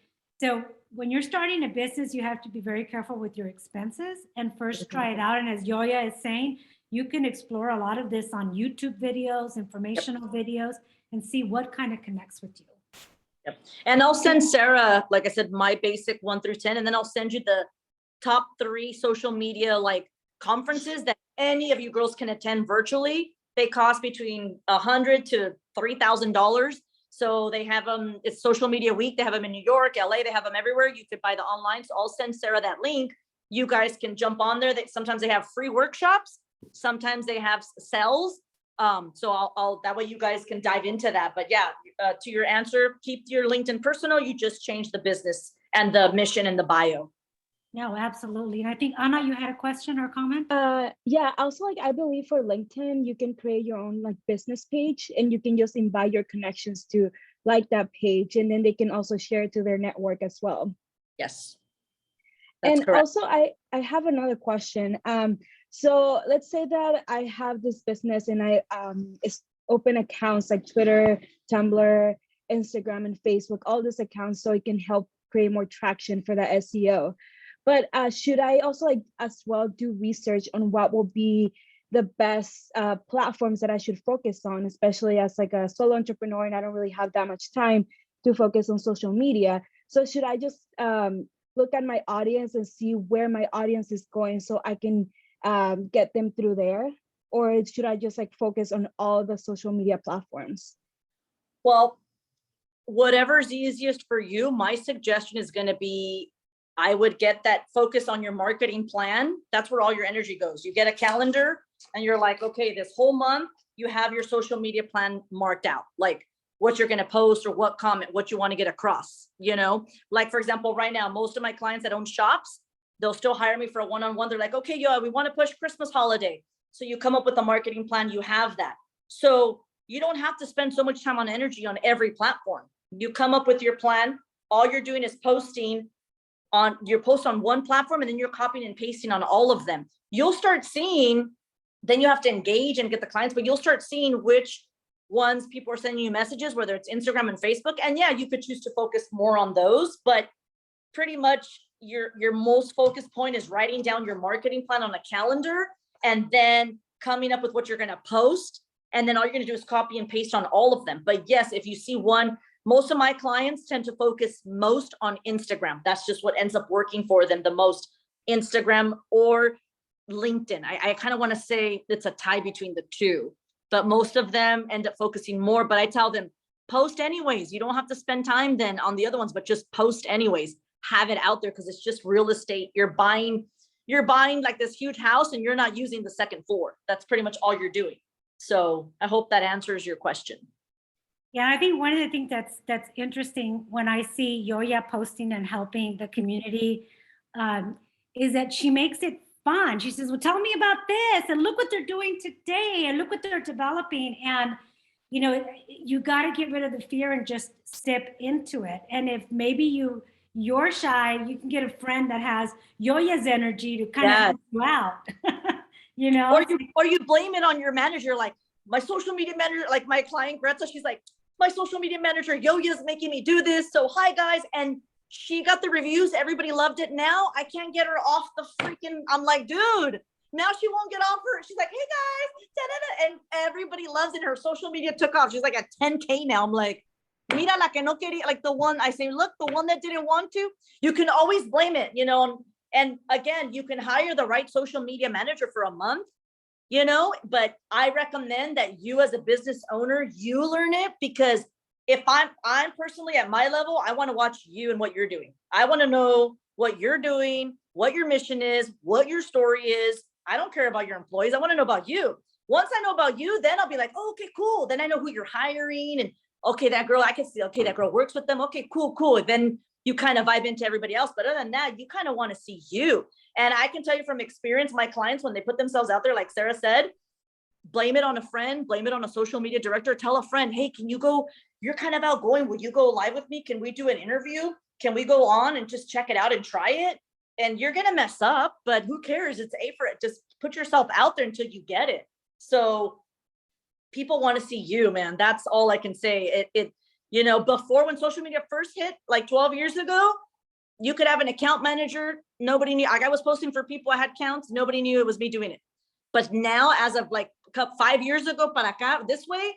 so when you're starting a business, you have to be very careful with your expenses and first try it out. And as Yoya is saying, you can explore a lot of this on YouTube videos, informational videos, and see what kind of connects with you. Yep. And I'll send Sarah, like I said, my basic 1 through 10, and then I'll send you the top 3 social media like conferences that any of you girls can attend virtually. They cost between $100 to $3,000. So they have them, it's Social Media Week. They have them in New York, LA, they have them everywhere. You could buy the online. So I'll send Sarah that link. You guys can jump on there. Sometimes they have free workshops. Sometimes they have sales. So I'll that way you guys can dive into that. But yeah, to your answer, keep your LinkedIn personal. You just change the business and the mission and the bio. No, absolutely. And I think Anna, you had a question or comment? Yeah, also like I believe for LinkedIn, you can create your own like business page and you can just invite your connections to like that page and then they can also share it to their network as well. Yes. That's And correct. also I have another question. So let's say that I have this business and I open accounts like Twitter, Tumblr, Instagram, and Facebook, all these accounts so it can help create more traction for that SEO. But should I also like as well do research on what will be the best platforms that I should focus on, especially as like a solo entrepreneur and I don't really have that much time to focus on social media. So should I just look at my audience and see where my audience is going so I can get them through there? Or should I just like focus on all the social media platforms? Well, whatever's easiest for you, my suggestion is going to be, I would get that focus on your marketing plan. That's where all your energy goes. You get a calendar and you're like, okay, this whole month you have your social media plan marked out, like what you're going to post or what comment, what you want to get across, like for example, right now, most of my clients that own shops, they'll still hire me for a one-on-one. They're like, okay, yeah, we want to push Christmas holiday. So you come up with a marketing plan, you have that. So you don't have to spend so much time on energy on every platform. You come up with your plan. All you're doing is posting on your post on one platform, and then you're copying and pasting on all of them. You'll start seeing, then you have to engage and get the clients, but you'll start seeing which ones people are sending you messages, whether it's Instagram and Facebook. And yeah, you could choose to focus more on those, but pretty much your most focused point is writing down your marketing plan on a calendar and then coming up with what you're going to post. And then all you're going to do is copy and paste on all of them. But yes, if you see one, most of my clients tend to focus most on Instagram. That's just what ends up working for them the most, Instagram or LinkedIn. I kind of want to say it's a tie between the two, but most of them end up focusing more. But I tell them, post anyways. You don't have to spend time then on the other ones, but just post anyways. Have it out there because it's just real estate. You're buying like this huge house and you're not using the second floor. That's pretty much all you're doing. So I hope that answers your question. Yeah, I think one of the things that's interesting when I see Yoya posting and helping the community is that she makes it fun. She says, well, tell me about this and look what they're doing today and look what they're developing. And, you got to get rid of the fear and just step into it. And if maybe you're shy, you can get a friend that has Yoya's energy to kind of help you out. You know, or you blame it on your manager. Like my social media manager, like my client Greta, she's like, my social media manager Yo-Yo's making me do this. So hi guys. And she got the reviews. Everybody loved it. Now I can't get her off the freaking, I'm like, dude, now she won't get off her. She's like, hey guys, da-da-da. And everybody loves it. Her social media took off. She's like at 10K now. I'm like, mira la que no quería, like the one I say, look, the one that didn't want to, you can always blame it, you know. And again, you can hire the right social media manager for a month, you know, but I recommend that you as a business owner, you learn it, because if I'm personally at my level, I want to watch you and what you're doing. I want to know what you're doing, what your mission is, what your story is. I don't care about your employees. I want to know about you. Once I know about you, then I'll be like, oh, okay, cool. Then I know who you're hiring, and okay, that girl, I can see, okay, that girl works with them. Okay, cool, cool. Then you kind of vibe into everybody else. But other than that, you kind of want to see you. And I can tell you from experience, my clients, when they put themselves out there, like Sarah said, blame it on a friend, blame it on a social media director, tell a friend, hey, can you go, you're kind of outgoing, will you go live with me? Can we do an interview? Can we go on and just check it out and try it? And you're going to mess up, but who cares? It's A for it. Just put yourself out there until you get it. So people want to see you, man. That's all I can say. It, you know, before, when social media first hit, like 12 years ago, you could have an account manager. Nobody knew. Like I was posting for people, I had counts. Nobody knew it was me doing it. But now, as of like 5 years ago, para acá, this way,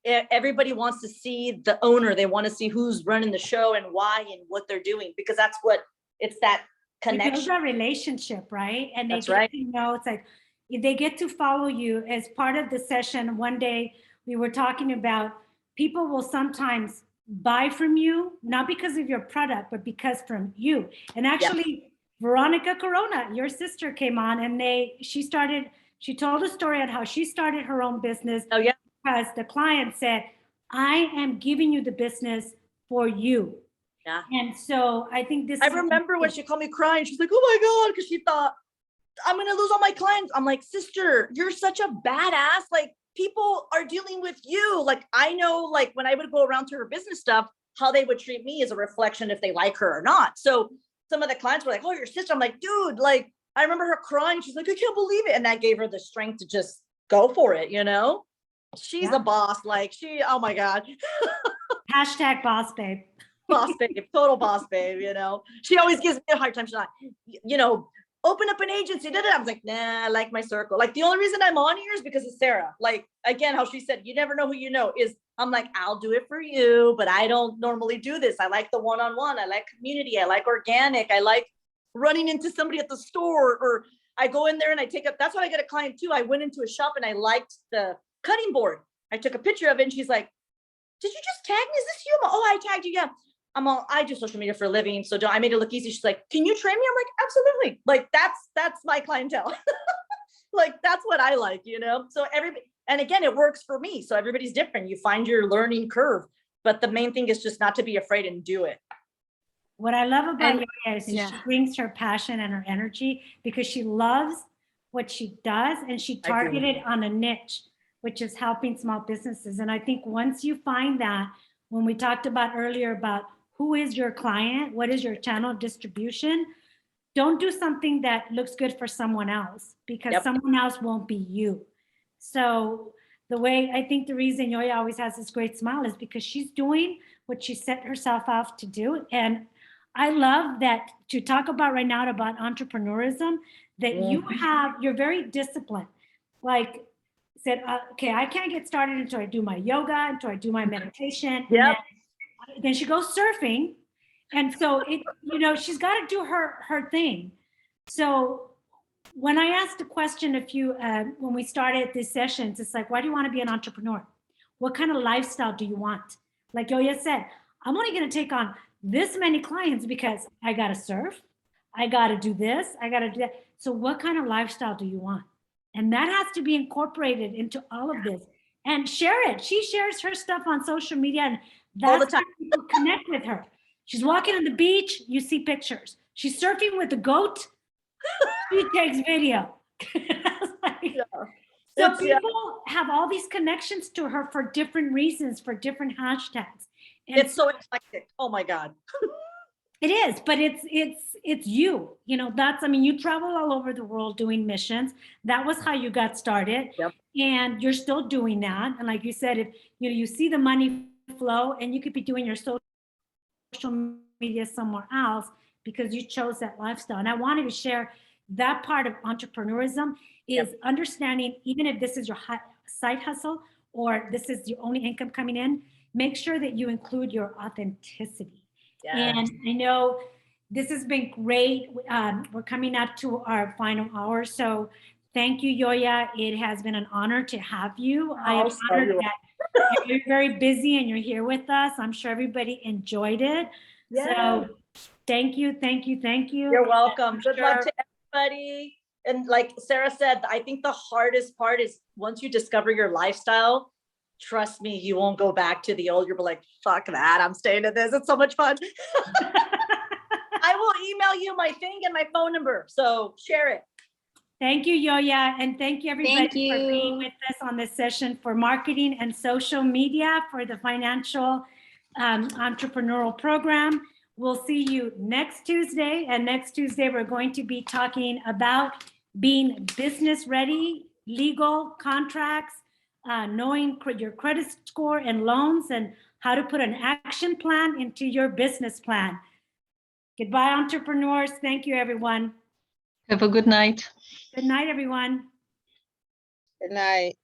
everybody wants to see the owner. They want to see who's running the show and why and what they're doing, because that's what, it's that connection. It builds a relationship, right? And That's they get right. to know, it's like, they get to follow you. As part of the session one day, we were talking about people will sometimes buy from you, not because of your product, but because from you. And actually, Veronica Corona, your sister, came on, and she told a story on how she started her own business. Oh yeah. Because the client said, I am giving you the business for you. Yeah. And so I think this I remember when she called me crying, she's like, oh my God, because she thought, I'm going to lose all my clients. I'm like, sister, you're such a badass. Like, people are dealing with you. Like, I know, like, when I would go around to her business stuff, how they would treat me is a reflection if they like her or not. So some of the clients were like, oh, your sister. I'm like, dude, like, I remember her crying. She's like, I can't believe it. And that gave her the strength to just go for it, you know? She's a boss. Like, oh my God. Hashtag boss babe. Boss babe, total boss babe, you know? She always gives me a hard time. She's like, you know, open up an agency. I was like, nah, I like my circle. Like, the only reason I'm on here is because of Sarah. Like, again, how she said, you never know who you know, is I'm like, I'll do it for you, but I don't normally do this. I like the one-on-one. I like community. I like organic. I like running into somebody at the store, or I go in there and I take up, that's how I get a client too. I went into a shop and I liked the cutting board. I took a picture of it and she's like, did you just tag me? Is this you? Oh, I tagged you. Yeah. I do social media for a living. So I made it look easy. She's like, can you train me? I'm like, absolutely. Like, that's my clientele. Like, that's what I like, you know? So and again, it works for me. So everybody's different. You find your learning curve, but the main thing is just not to be afraid and do it. What I love about Yoya is she brings her passion and her energy because she loves what she does, and she targeted on a niche, which is helping small businesses. And I think once you find that, when we talked about earlier about who is your client, what is your channel of distribution, don't do something that looks good for someone else, because someone else won't be you. So I think the reason Yoya always has this great smile is because she's doing what she set herself out to do. And I love that, to talk about right now about entrepreneurism, that you're very disciplined. Like, said, okay, I can't get started until I do my yoga, until I do my meditation. Yep. Then she goes surfing. And so she's got to do her thing. So when I asked a question when we started these sessions, it's like, why do you want to be an entrepreneur? What kind of lifestyle do you want? Like Yoya said, I'm only going to take on this many clients because I got to surf. I got to do this. I got to do that. So what kind of lifestyle do you want? And that has to be incorporated into all of this. And share it. She shares her stuff on social media, and that's how people connect with her. She's walking on the beach, you see pictures. She's surfing with the goat, she takes video. So people have all these connections to her for different reasons, for different hashtags. And it's so eclectic. Oh my God. It is, but it's you. You know, that's, I mean, you travel all over the world doing missions. That was how you got started. Yep. And you're still doing that. And like you said, if you see the money flow, and you could be doing your social media somewhere else because you chose that lifestyle. And I wanted to share that part of entrepreneurism is understanding, even if this is your side hustle or this is your only income coming in, make sure that you include your authenticity. And I know this has been great. We're coming up to our final hour. So thank you, Yoya. It has been an honor to have you. I am honored that you're very busy and you're here with us. I'm sure everybody enjoyed it. So thank you, thank you, thank you. You're welcome. Good luck to everybody. And like Sarah said, I think the hardest part is once you discover your lifestyle, trust me, you won't go back to the old. You'll be like, fuck that, I'm staying at this. It's so much fun. I will email you my thing and my phone number. So share it. Thank you, Yoya. And thank you, everybody, for being with us on this session for marketing and social media for the financial entrepreneurial program. We'll see you next Tuesday. And next Tuesday, we're going to be talking about being business ready, legal contracts, knowing your credit score and loans, and how to put an action plan into your business plan. Goodbye, entrepreneurs. Thank you, everyone. Have a good night. Good night, everyone. Good night.